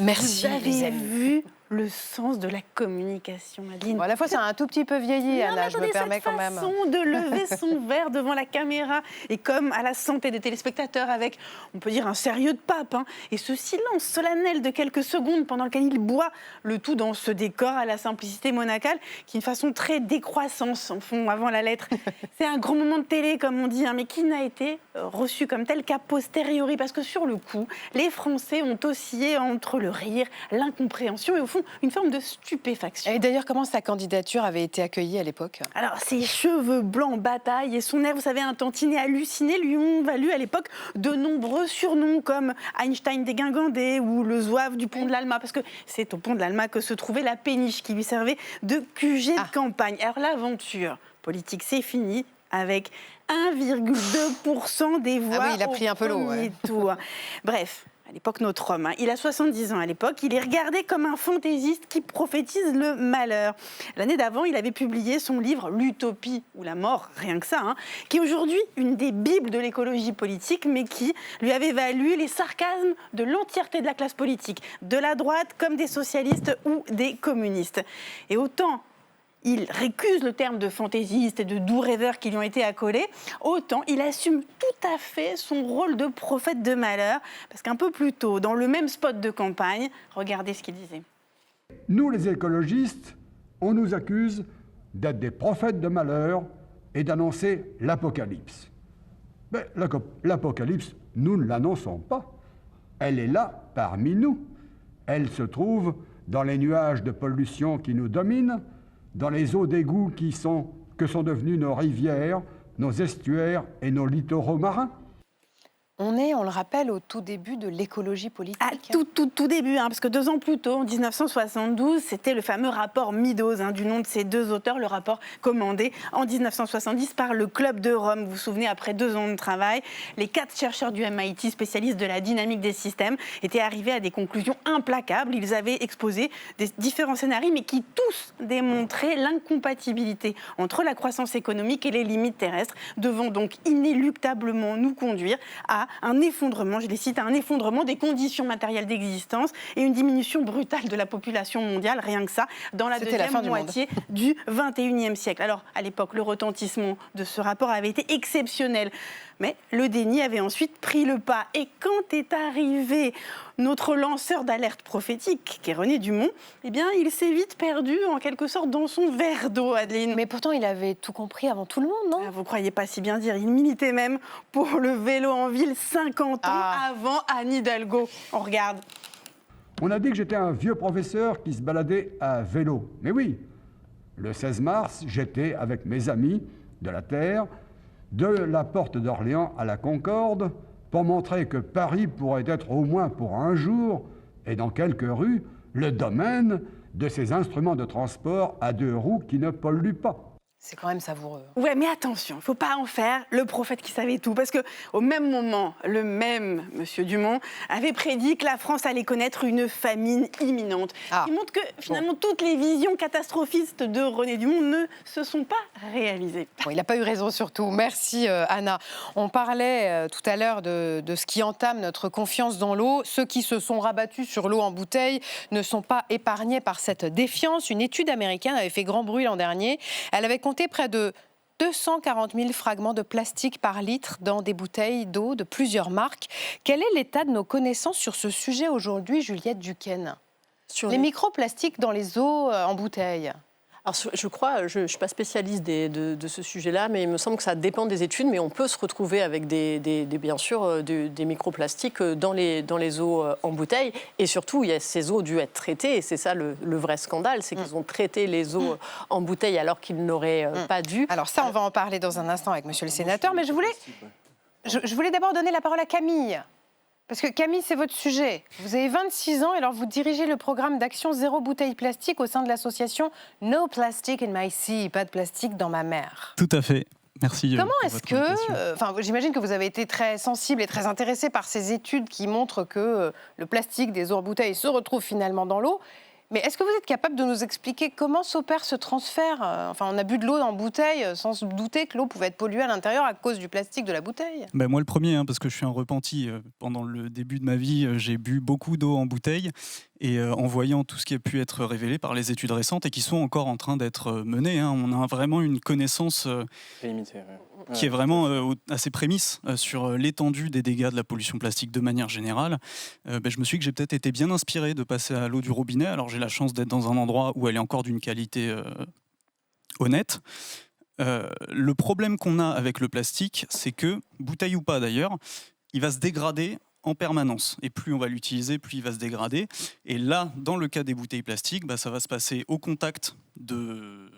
C: Merci, vous avez vu le sens de la communication, Adeline.
A: Bon, à la fois, ça a un tout petit peu vieilli, Anna, je me permets quand même.
C: Cette façon de lever son verre devant la caméra, et comme à la santé des téléspectateurs, avec, on peut dire, un sérieux de pape, et ce silence solennel de quelques secondes pendant lequel il boit, le tout dans ce décor à la simplicité monacale, qui est une façon très décroissance, en fond, avant la lettre. C'est un grand moment de télé, comme on dit, mais qui n'a été reçu comme tel qu'à posteriori, parce que sur le coup, les Français ont oscillé entre le rire, l'incompréhension et au fond font une forme de stupéfaction.
A: Et d'ailleurs, comment sa candidature avait été accueillie à l'époque?
C: Alors, ses cheveux blancs bataille et son air, vous savez, un tantinet halluciné lui ont valu à l'époque de nombreux surnoms comme Einstein dégingandé ou le zouave du pont de l'Alma, parce que c'est au pont de l'Alma que se trouvait la péniche qui lui servait de QG de campagne. Alors, l'aventure politique, c'est fini avec 1,2% des voix
A: Ah oui, il a pris un peu l'eau, ouais.
C: tour. Bref. À l'époque, notre homme, il a 70 ans à l'époque, il est regardé comme un fantaisiste qui prophétise le malheur. L'année d'avant, il avait publié son livre « L'utopie ou la mort », rien que ça, qui est aujourd'hui une des bibles de l'écologie politique, mais qui lui avait valu les sarcasmes de l'entièreté de la classe politique, de la droite comme des socialistes ou des communistes. Et autant il récuse le terme de fantaisiste et de doux rêveur qui lui ont été accolés, autant il assume tout à fait son rôle de prophète de malheur, parce qu'un peu plus tôt, dans le même spot de campagne, regardez ce qu'il disait.
R: Nous, les écologistes, on nous accuse d'être des prophètes de malheur et d'annoncer l'apocalypse. Mais l'apocalypse, nous ne l'annonçons pas. Elle est là, parmi nous. Elle se trouve dans les nuages de pollution qui nous dominent, dans les eaux d'égout que sont devenues nos rivières, nos estuaires et nos littoraux marins.
A: On est, on le rappelle, au tout début de l'écologie politique.
C: Tout début, parce que 2 ans plus tôt, en 1972, c'était le fameux rapport Meadows, du nom de ces 2 auteurs, le rapport commandé en 1970 par le Club de Rome. Vous vous souvenez, après 2 ans de travail, les 4 chercheurs du MIT, spécialistes de la dynamique des systèmes, étaient arrivés à des conclusions implacables. Ils avaient exposé des différents scénarios, mais qui tous démontraient l'incompatibilité entre la croissance économique et les limites terrestres, devant donc inéluctablement nous conduire à un effondrement, je les cite, un effondrement des conditions matérielles d'existence et une diminution brutale de la population mondiale, rien que ça, dans la deuxième moitié du XXIe siècle. Alors, à l'époque, le retentissement de ce rapport avait été exceptionnel, mais le déni avait ensuite pris le pas. Et quand est arrivé notre lanceur d'alerte prophétique, qui est René Dumont, eh bien, il s'est vite perdu, en quelque sorte, dans son verre d'eau, Adeline.
A: Mais pourtant, il avait tout compris avant tout le monde, non?
C: Vous croyez pas si bien dire. Il militait même pour le vélo en ville 50 ans avant Anne Hidalgo. On regarde.
R: On a dit que j'étais un vieux professeur qui se baladait à vélo. Mais oui, le 16 mars, j'étais avec mes amis de la Terre, de la porte d'Orléans à la Concorde, pour montrer que Paris pourrait être au moins pour un jour, et dans quelques rues, le domaine de ces instruments de transport à 2 roues qui ne polluent pas.
A: C'est quand même savoureux.
C: Ouais, mais attention, il ne faut pas en faire le prophète qui savait tout. Parce qu'au même moment, le même M. Dumont avait prédit que la France allait connaître une famine imminente. Qui montre que finalement, toutes les visions catastrophistes de René Dumont ne se sont pas réalisées.
A: Bon, il n'a pas eu raison surtout. Merci Anna. On parlait tout à l'heure de ce qui entame notre confiance dans l'eau. Ceux qui se sont rabattus sur l'eau en bouteille ne sont pas épargnés par cette défiance. Une étude américaine avait fait grand bruit l'an dernier. Elle avait compté près de 240 000 fragments de plastique par litre dans des bouteilles d'eau de plusieurs marques. Quel est l'état de nos connaissances sur ce sujet aujourd'hui, Juliette Duquesne? Les microplastiques dans les eaux en bouteille.
H: Alors, je ne suis pas spécialiste de ce sujet-là, mais il me semble que ça dépend des études, mais on peut se retrouver avec bien sûr des microplastiques dans les eaux en bouteille. Et surtout, ces eaux ont dû être traitées, et c'est ça le vrai scandale, c'est qu'ils ont traité les eaux en bouteille alors qu'ils n'auraient pas dû.
A: Alors ça, on va en parler dans un instant avec monsieur le sénateur, mais je voulais d'abord donner la parole à Camille. Parce que Camille, c'est votre sujet. Vous avez 26 ans et alors vous dirigez le programme d'action Zéro bouteille plastique au sein de l'association No Plastic in My Sea, pas de plastique dans ma mer.
S: Tout à fait. Merci.
A: Comment est-ce que... j'imagine que vous avez été très sensible et très intéressé par ces études qui montrent que le plastique des eaux en bouteille se retrouve finalement dans l'eau. Mais est-ce que vous êtes capable de nous expliquer comment s'opère ce transfert? On a bu de l'eau en bouteille sans se douter que l'eau pouvait être polluée à l'intérieur à cause du plastique de la bouteille.
S: Moi, le premier, parce que je suis un repenti. Pendant le début de ma vie, j'ai bu beaucoup d'eau en bouteille. Et en voyant tout ce qui a pu être révélé par les études récentes et qui sont encore en train d'être menées, on a vraiment une connaissance qui est vraiment à ses prémices sur l'étendue des dégâts de la pollution plastique de manière générale. Je me suis dit que j'ai peut-être été bien inspiré de passer à l'eau du robinet. Alors j'ai la chance d'être dans un endroit où elle est encore d'une qualité honnête. Le problème qu'on a avec le plastique, c'est que, bouteille ou pas d'ailleurs, il va se dégrader en permanence. Et plus on va l'utiliser, plus il va se dégrader. Et là, dans le cas des bouteilles plastiques, ça va se passer au contact de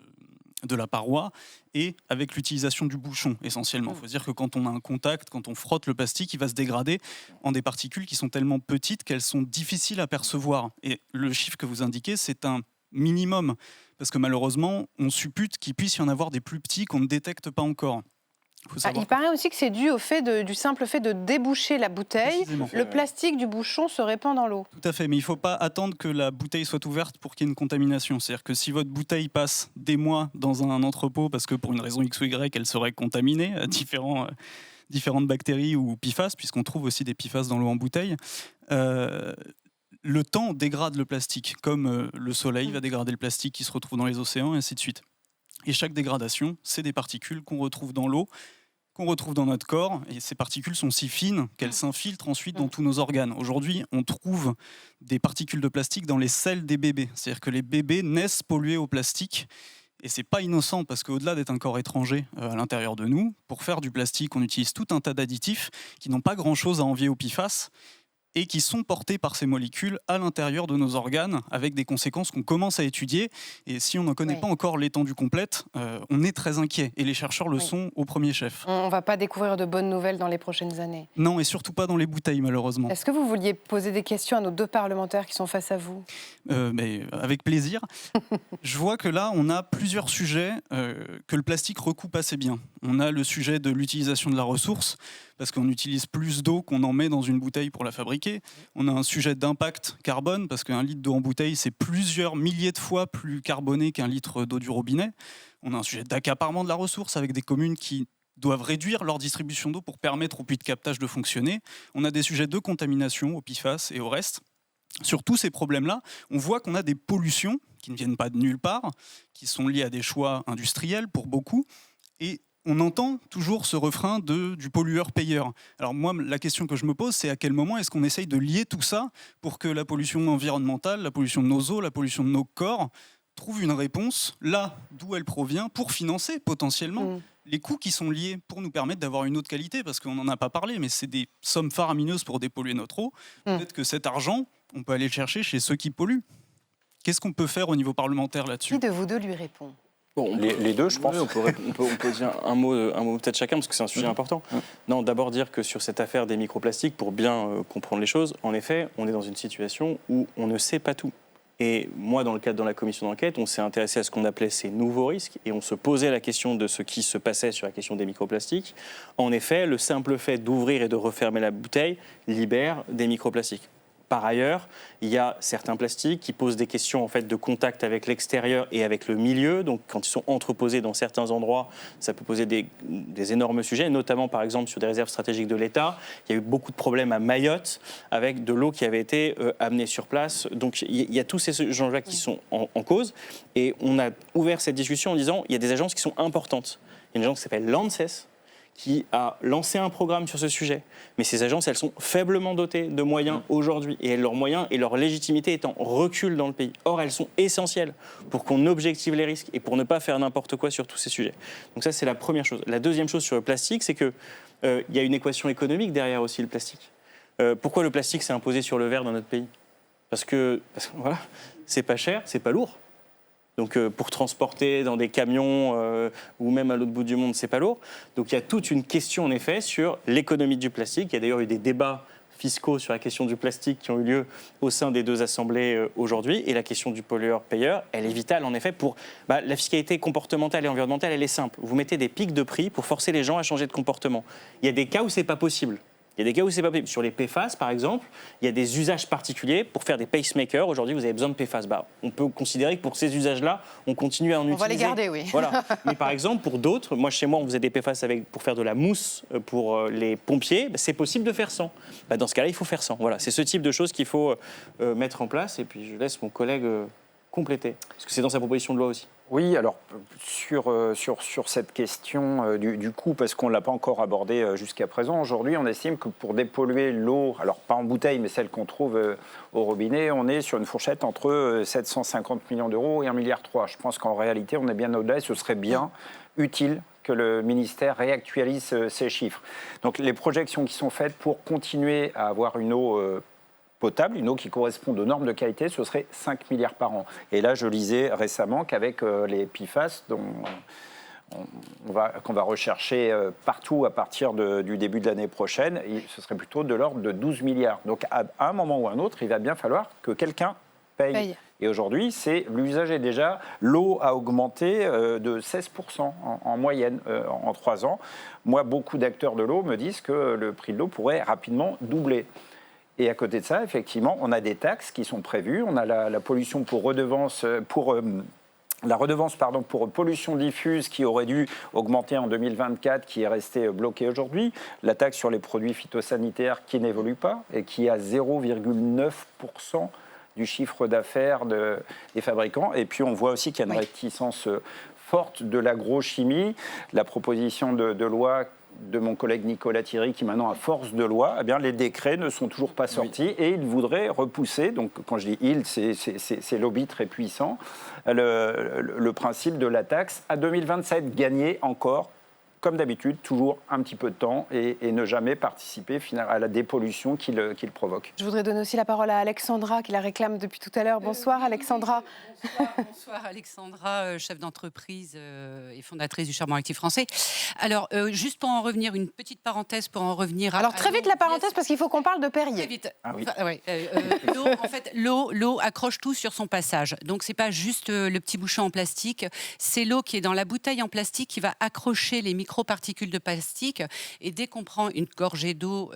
S: la paroi et avec l'utilisation du bouchon essentiellement. Il faut dire que quand on a un contact, quand on frotte le plastique, il va se dégrader en des particules qui sont tellement petites qu'elles sont difficiles à percevoir. Et le chiffre que vous indiquez, c'est un minimum, parce que malheureusement, on suppute qu'il puisse y en avoir des plus petits qu'on ne détecte pas encore.
A: Il paraît aussi que c'est dû au fait du simple fait de déboucher la bouteille, le plastique du bouchon se répand dans l'eau.
S: Tout à fait, mais il ne faut pas attendre que la bouteille soit ouverte pour qu'il y ait une contamination. C'est-à-dire que si votre bouteille passe des mois dans un entrepôt parce que pour une raison X ou Y, elle serait contaminée à différentes bactéries ou PFAS, puisqu'on trouve aussi des PFAS dans l'eau en bouteille, le temps dégrade le plastique, comme le soleil va dégrader le plastique qui se retrouve dans les océans, et ainsi de suite. Et chaque dégradation, c'est des particules qu'on retrouve dans l'eau, qu'on retrouve dans notre corps. Et ces particules sont si fines qu'elles s'infiltrent ensuite dans tous nos organes. Aujourd'hui, on trouve des particules de plastique dans les selles des bébés. C'est-à-dire que les bébés naissent pollués au plastique. Et c'est pas innocent parce qu'au-delà d'être un corps étranger à l'intérieur de nous, pour faire du plastique, on utilise tout un tas d'additifs qui n'ont pas grand-chose à envier aux PFAS et qui sont portés par ces molécules à l'intérieur de nos organes, avec des conséquences qu'on commence à étudier. Et si on n'en connaît pas encore l'étendue complète, on est très inquiet. Et les chercheurs le sont au premier chef.
A: On ne va pas découvrir de bonnes nouvelles dans les prochaines années.
S: Non, et surtout pas dans les bouteilles, malheureusement.
A: Est-ce que vous vouliez poser des questions à nos deux parlementaires qui sont face à vous ?
S: Mais avec plaisir. Je vois que là, on a plusieurs sujets que le plastique recoupe assez bien. On a le sujet de l'utilisation de la ressource, parce qu'on utilise plus d'eau qu'on en met dans une bouteille pour la fabriquer. On a un sujet d'impact carbone, parce qu'un litre d'eau en bouteille, c'est plusieurs milliers de fois plus carboné qu'un litre d'eau du robinet. On a un sujet d'accaparement de la ressource, avec des communes qui doivent réduire leur distribution d'eau pour permettre aux puits de captage de fonctionner. On a des sujets de contamination, au PFAS et au reste. Sur tous ces problèmes-là, on voit qu'on a des pollutions qui ne viennent pas de nulle part, qui sont liées à des choix industriels pour beaucoup, et on entend toujours ce refrain du pollueur-payeur. Alors moi, la question que je me pose, c'est à quel moment est-ce qu'on essaye de lier tout ça pour que la pollution environnementale, la pollution de nos eaux, la pollution de nos corps trouve une réponse là d'où elle provient pour financer potentiellement les coûts qui sont liés pour nous permettre d'avoir une eau de qualité, parce qu'on n'en a pas parlé, mais c'est des sommes faramineuses pour dépolluer notre eau. Peut-être que cet argent, on peut aller le chercher chez ceux qui polluent. Qu'est-ce qu'on peut faire au niveau parlementaire là-dessus ?
A: Qui de vous deux lui répond ?
I: Bon, les deux, je pense.
P: On peut dire un mot peut-être chacun, parce que c'est un sujet important. Non, d'abord dire que sur cette affaire des microplastiques, pour bien comprendre les choses, en effet, on est dans une situation où on ne sait pas tout. Et moi, dans la commission d'enquête, on s'est intéressé à ce qu'on appelait ces nouveaux risques, et on se posait la question de ce qui se passait sur la question des microplastiques. En effet, le simple fait d'ouvrir et de refermer la bouteille libère des microplastiques. Par ailleurs, il y a certains plastiques qui posent des questions en fait, de contact avec l'extérieur et avec le milieu. Donc, quand ils sont entreposés dans certains endroits, ça peut poser des énormes sujets, notamment, par exemple, sur des réserves stratégiques de l'État. Il y a eu beaucoup de problèmes à Mayotte avec de l'eau qui avait été amenée sur place. Donc, il y a tous ces enjeux-là qui sont en cause. Et on a ouvert cette discussion en disant il y a des agences qui sont importantes. Il y a une agence qui s'appelle l'ANSES, qui a lancé un programme sur ce sujet. Mais ces agences, elles sont faiblement dotées de moyens aujourd'hui. Et leurs moyens et leur légitimité est en recul dans le pays. Or, elles sont essentielles pour qu'on objective les risques et pour ne pas faire n'importe quoi sur tous ces sujets. Donc ça, c'est la première chose. La deuxième chose sur le plastique, c'est qu'il y a une équation économique derrière aussi le plastique. Pourquoi le plastique s'est imposé sur le verre dans notre pays ? Parce que voilà, c'est pas cher, c'est pas lourd. Donc pour transporter dans des camions ou même à l'autre bout du monde, c'est pas lourd. Donc il y a toute une question en effet sur l'économie du plastique. Il y a d'ailleurs eu des débats fiscaux sur la question du plastique qui ont eu lieu au sein des deux assemblées aujourd'hui. Et la question du pollueur-payeur, elle est vitale en effet pour... la fiscalité comportementale et environnementale, elle est simple. Vous mettez des pics de prix pour forcer les gens à changer de comportement. Il y a des cas où c'est pas possible. Il y a des cas où c'est pas possible. Sur les PFAS, par exemple, il y a des usages particuliers. Pour faire des pacemakers, aujourd'hui, vous avez besoin de PFAS. On peut considérer que pour ces usages-là, on continue à en utiliser.
A: On va les garder, oui.
P: Voilà. Mais par exemple, pour d'autres, chez moi, on faisait des PFAS pour faire de la mousse pour les pompiers. C'est possible de faire sans. Dans ce cas-là, il faut faire sans. Voilà. C'est ce type de choses qu'il faut mettre en place. Et puis, je laisse mon collègue compléter. Parce que c'est dans sa proposition de loi aussi.
I: Oui, alors sur cette question du coût, parce qu'on ne l'a pas encore abordé jusqu'à présent, aujourd'hui on estime que pour dépolluer l'eau, alors pas en bouteille mais celle qu'on trouve au robinet, on est sur une fourchette entre 750 millions d'euros et 1,3 milliard. Je pense qu'en réalité on est bien au-delà et ce serait bien utile que le ministère réactualise ces chiffres. Donc les projections qui sont faites pour continuer à avoir une eau potable, une eau qui correspond aux normes de qualité, ce serait 5 milliards par an. Et là, je lisais récemment qu'avec les PFAS, qu'on va rechercher partout à partir du début de l'année prochaine, ce serait plutôt de l'ordre de 12 milliards. Donc à un moment ou à un autre, il va bien falloir que quelqu'un paye. Et aujourd'hui, c'est l'usager. Déjà, l'eau a augmenté de 16% en moyenne en 3 ans. Moi, beaucoup d'acteurs de l'eau me disent que le prix de l'eau pourrait rapidement doubler. Et à côté de ça, effectivement, on a des taxes qui sont prévues. On a la pollution pour redevance, la redevance pour pollution diffuse qui aurait dû augmenter en 2024, qui est restée bloquée aujourd'hui. La taxe sur les produits phytosanitaires qui n'évolue pas et qui est à 0,9% du chiffre d'affaires des fabricants. Et puis on voit aussi qu'il y a une réticence forte de l'agrochimie. La proposition de loi de mon collègue Nicolas Thierry, qui maintenant, à force de loi, eh bien, les décrets ne sont toujours pas sortis et il voudrait repousser, donc quand je dis il, c'est lobby très puissant, le principe de la taxe à 2027, gagner encore, comme d'habitude, toujours un petit peu de temps et ne jamais participer à la dépollution qu'il provoque.
A: Je voudrais donner aussi la parole à Alexandra, qui la réclame depuis tout à l'heure. Bonsoir Alexandra.
T: Bonsoir Alexandra, chef d'entreprise et fondatrice du Charbon Actif français. Alors, juste pour en revenir, une petite parenthèse pour en revenir à...
A: Alors très vite la parenthèse, parce qu'il faut qu'on parle de Perrier.
T: Très vite.
I: Ah oui.
T: Enfin, ouais, l'eau accroche tout sur son passage. Donc c'est pas juste le petit bouchon en plastique, c'est l'eau qui est dans la bouteille en plastique qui va accrocher les microparticules de plastique. Et dès qu'on prend une gorgée d'eau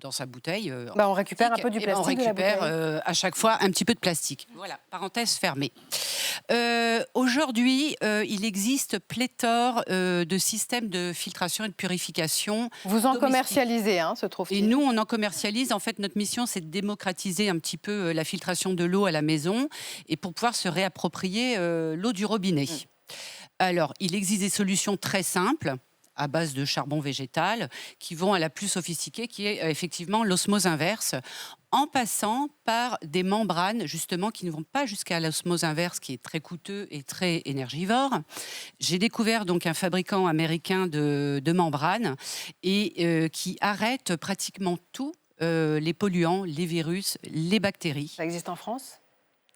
T: dans sa bouteille,
A: on récupère un peu du plastique.
T: On récupère
A: de la bouteille.
T: à chaque fois un petit peu de plastique. Voilà, parenthèse fermée. Aujourd'hui, il existe pléthore de systèmes de filtration et de purification.
A: Vous en commercialisez, se trouve-t-il.
T: Et nous, on en commercialise. En fait, notre mission, c'est de démocratiser un petit peu la filtration de l'eau à la maison et pour pouvoir se réapproprier l'eau du robinet. Alors, il existe des solutions très simples à base de charbon végétal qui vont à la plus sophistiquée, qui est effectivement l'osmose inverse, en passant par des membranes, justement, qui ne vont pas jusqu'à l'osmose inverse, qui est très coûteux et très énergivore. J'ai découvert donc un fabricant américain de membranes et qui arrête pratiquement tous les polluants, les virus, les bactéries.
A: Ça existe en France ?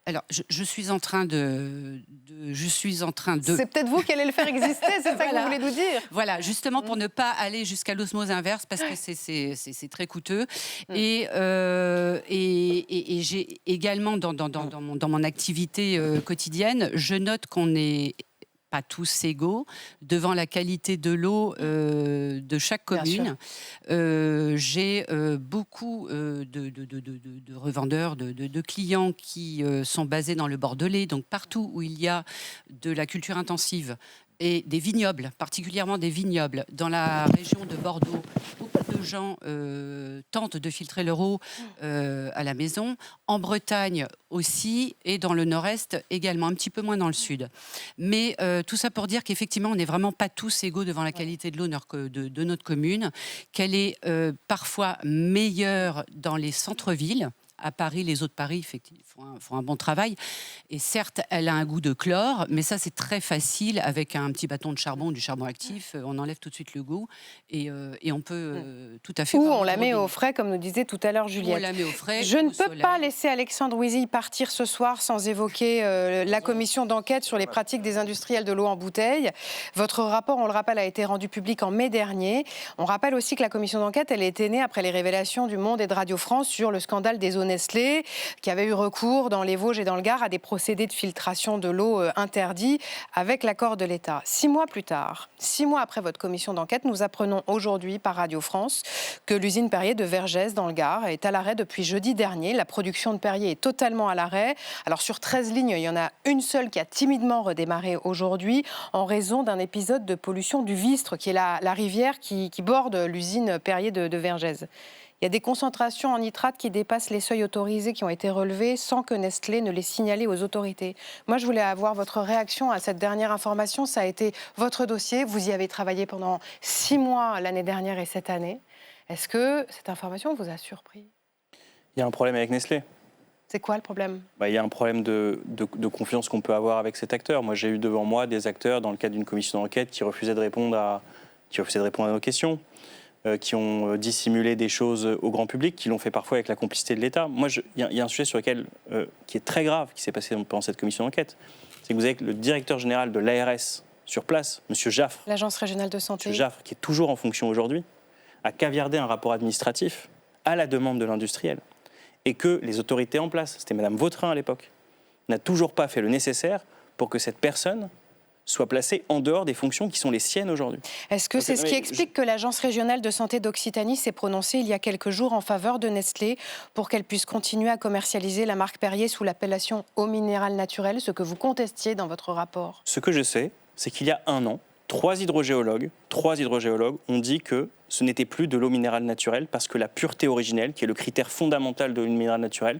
T: Alors, je suis en train de...
A: C'est peut-être vous qui allez le faire exister, c'est ça que vous voulez nous dire.
T: Voilà, justement pour ne pas aller jusqu'à l'osmose inverse, parce que c'est très coûteux. Et j'ai également, dans mon activité quotidienne, je note qu'on est pas tous égaux devant la qualité de l'eau de chaque commune. J'ai beaucoup de revendeurs, de clients qui sont basés dans le Bordelais, donc partout où il y a de la culture intensive et des vignobles, particulièrement des vignobles, dans la région de Bordeaux, beaucoup de gens tentent de filtrer leur eau à la maison. En Bretagne aussi, et dans le nord-est également, un petit peu moins dans le sud. Mais tout ça pour dire qu'effectivement, on n'est vraiment pas tous égaux devant la qualité de l'eau de notre commune, qu'elle est parfois meilleure dans les centres-villes. À Paris, les eaux de Paris font un bon travail. Et certes, elle a un goût de chlore, mais ça, c'est très facile. Avec un petit bâton de charbon, du charbon actif, on enlève tout de suite le goût. Et on peut tout à fait...
A: Ou on la met au frais, comme nous disait tout à l'heure Juliette.
T: On la met au frais.
A: Je ne peux pas laisser Alexandre Ouizy partir ce soir sans évoquer la commission d'enquête sur les pratiques des industriels de l'eau en bouteille. Votre rapport, on le rappelle, a été rendu public en mai dernier. On rappelle aussi que la commission d'enquête, elle a été née après les révélations du Monde et de Radio France sur le scandale des eaux Nestlé, qui avait eu recours dans les Vosges et dans le Gard à des procédés de filtration de l'eau interdits avec l'accord de l'État. 6 mois plus tard, 6 mois après votre commission d'enquête, nous apprenons aujourd'hui par Radio France que l'usine Perrier de Vergès dans le Gard est à l'arrêt depuis jeudi dernier. La production de Perrier est totalement à l'arrêt. Alors sur 13 lignes, il y en a une seule qui a timidement redémarré aujourd'hui en raison d'un épisode de pollution du Vistre, qui est la rivière qui borde l'usine Perrier de Vergès. Il y a des concentrations en nitrate qui dépassent les seuils autorisés qui ont été relevés sans que Nestlé ne les signalé aux autorités. Moi, je voulais avoir votre réaction à cette dernière information. Ça a été votre dossier. Vous y avez travaillé pendant 6 mois l'année dernière et cette année. Est-ce que cette information vous a surpris ?
P: Il y a un problème avec Nestlé.
A: C'est quoi le problème ?
P: Il y a un problème de confiance qu'on peut avoir avec cet acteur. Moi, j'ai eu devant moi des acteurs, dans le cadre d'une commission d'enquête, qui refusaient de répondre à nos questions, qui ont dissimulé des choses au grand public, qui l'ont fait parfois avec la complicité de l'État. Moi, il y a un sujet sur lequel, qui est très grave, qui s'est passé pendant cette commission d'enquête. C'est que vous avez le directeur général de l'ARS sur place, M. Jaffre.
A: L'Agence régionale de santé.
P: M. Jaffre, qui est toujours en fonction aujourd'hui, a caviardé un rapport administratif à la demande de l'industriel. Et que les autorités en place, c'était Mme Vautrin à l'époque, n'a toujours pas fait le nécessaire pour que cette personne soit placée en dehors des fonctions qui sont les siennes aujourd'hui.
A: Est-ce que c'est ce qui explique que l'Agence régionale de santé d'Occitanie s'est prononcée il y a quelques jours en faveur de Nestlé pour qu'elle puisse continuer à commercialiser la marque Perrier sous l'appellation eau minérale naturelle, ce que vous contestiez dans votre rapport ?
P: Ce que je sais, c'est qu'il y a 1 an, 3 hydrogéologues ont dit que ce n'était plus de l'eau minérale naturelle parce que la pureté originelle, qui est le critère fondamental de l'eau minérale naturelle,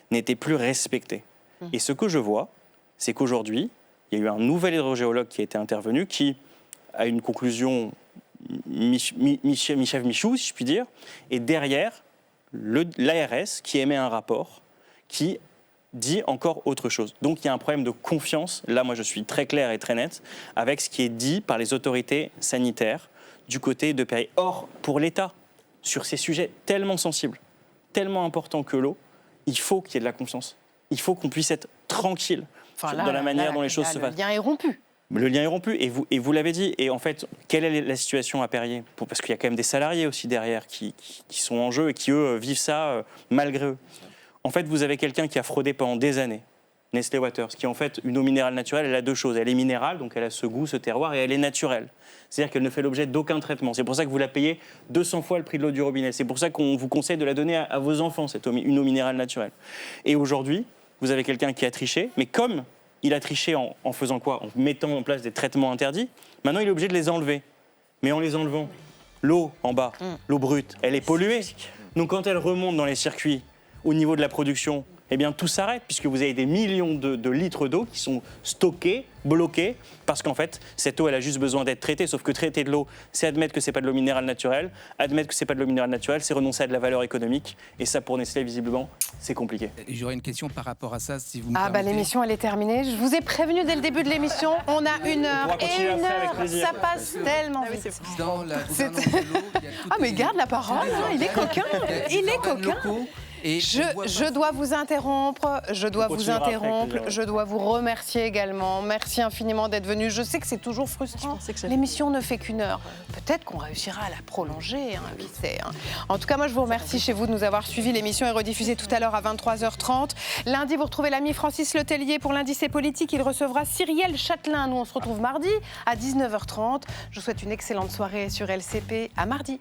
P: n'était plus respectée. Et ce que je vois, c'est qu'aujourd'hui, il y a eu un nouvel hydrogéologue qui a été intervenu, qui a une conclusion mi-chef-mi-chou, si je puis dire, et derrière, l'ARS qui émet un rapport qui dit encore autre chose. Donc il y a un problème de confiance, là moi je suis très clair et très net, avec ce qui est dit par les autorités sanitaires du côté de Perrier. Or, pour l'État, sur ces sujets tellement sensibles, tellement importants que l'eau, il faut qu'il y ait de la confiance. Il faut qu'on puisse être tranquille dans la manière dont les choses se passent.
A: Le lien est rompu.
P: Le lien est rompu, et vous l'avez dit. Et en fait, quelle est la situation à Perrier ? Parce qu'il y a quand même des salariés aussi derrière qui sont en jeu et qui, eux, vivent ça malgré eux. En fait, vous avez quelqu'un qui a fraudé pendant des années, Nestlé Waters, qui est en fait une eau minérale naturelle. Elle a 2 choses. Elle est minérale, donc elle a ce goût, ce terroir, et elle est naturelle. C'est-à-dire qu'elle ne fait l'objet d'aucun traitement. C'est pour ça que vous la payez 200 fois le prix de l'eau du robinet. C'est pour ça qu'on vous conseille de la donner à vos enfants, une eau minérale naturelle. Et aujourd'hui, vous avez quelqu'un qui a triché, mais comme il a triché en faisant quoi ? En mettant en place des traitements interdits, maintenant il est obligé de les enlever. Mais en les enlevant, l'eau en bas, l'eau brute, elle est polluée. Donc quand elle remonte dans les circuits, au niveau de la production, eh bien tout s'arrête, puisque vous avez des millions de litres d'eau qui sont stockés, bloqués, parce qu'en fait, cette eau, elle a juste besoin d'être traitée, sauf que traiter de l'eau, c'est admettre que c'est pas de l'eau minérale naturelle, admettre que c'est pas de l'eau minérale naturelle, c'est renoncer à de la valeur économique, et ça, pour Nestlé, visiblement, c'est compliqué.
Q: J'aurais une question par rapport à ça, si vous me permettez.
A: L'émission, elle est terminée. Je vous ai prévenu dès le début de l'émission, on a 1 heure, et 1 heure, ça passe tellement vite. Mais garde la parole, hein, il est coquin, Et je dois vous interrompre, je dois vous remercier également. Merci infiniment d'être venu. Je sais que c'est toujours frustrant. L'émission ne fait qu'1 heure. Peut-être qu'on réussira à la prolonger, hein, qui sait. Hein. En tout cas, moi, je vous remercie chez vous de nous avoir suivis. L'émission est rediffusée tout à l'heure à 23h30. Lundi, vous retrouvez l'ami Francis Letellier pour l'Indice et politique. Il recevra Cyrielle Châtelain. Nous, on se retrouve mardi à 19h30. Je vous souhaite une excellente soirée sur LCP. À mardi.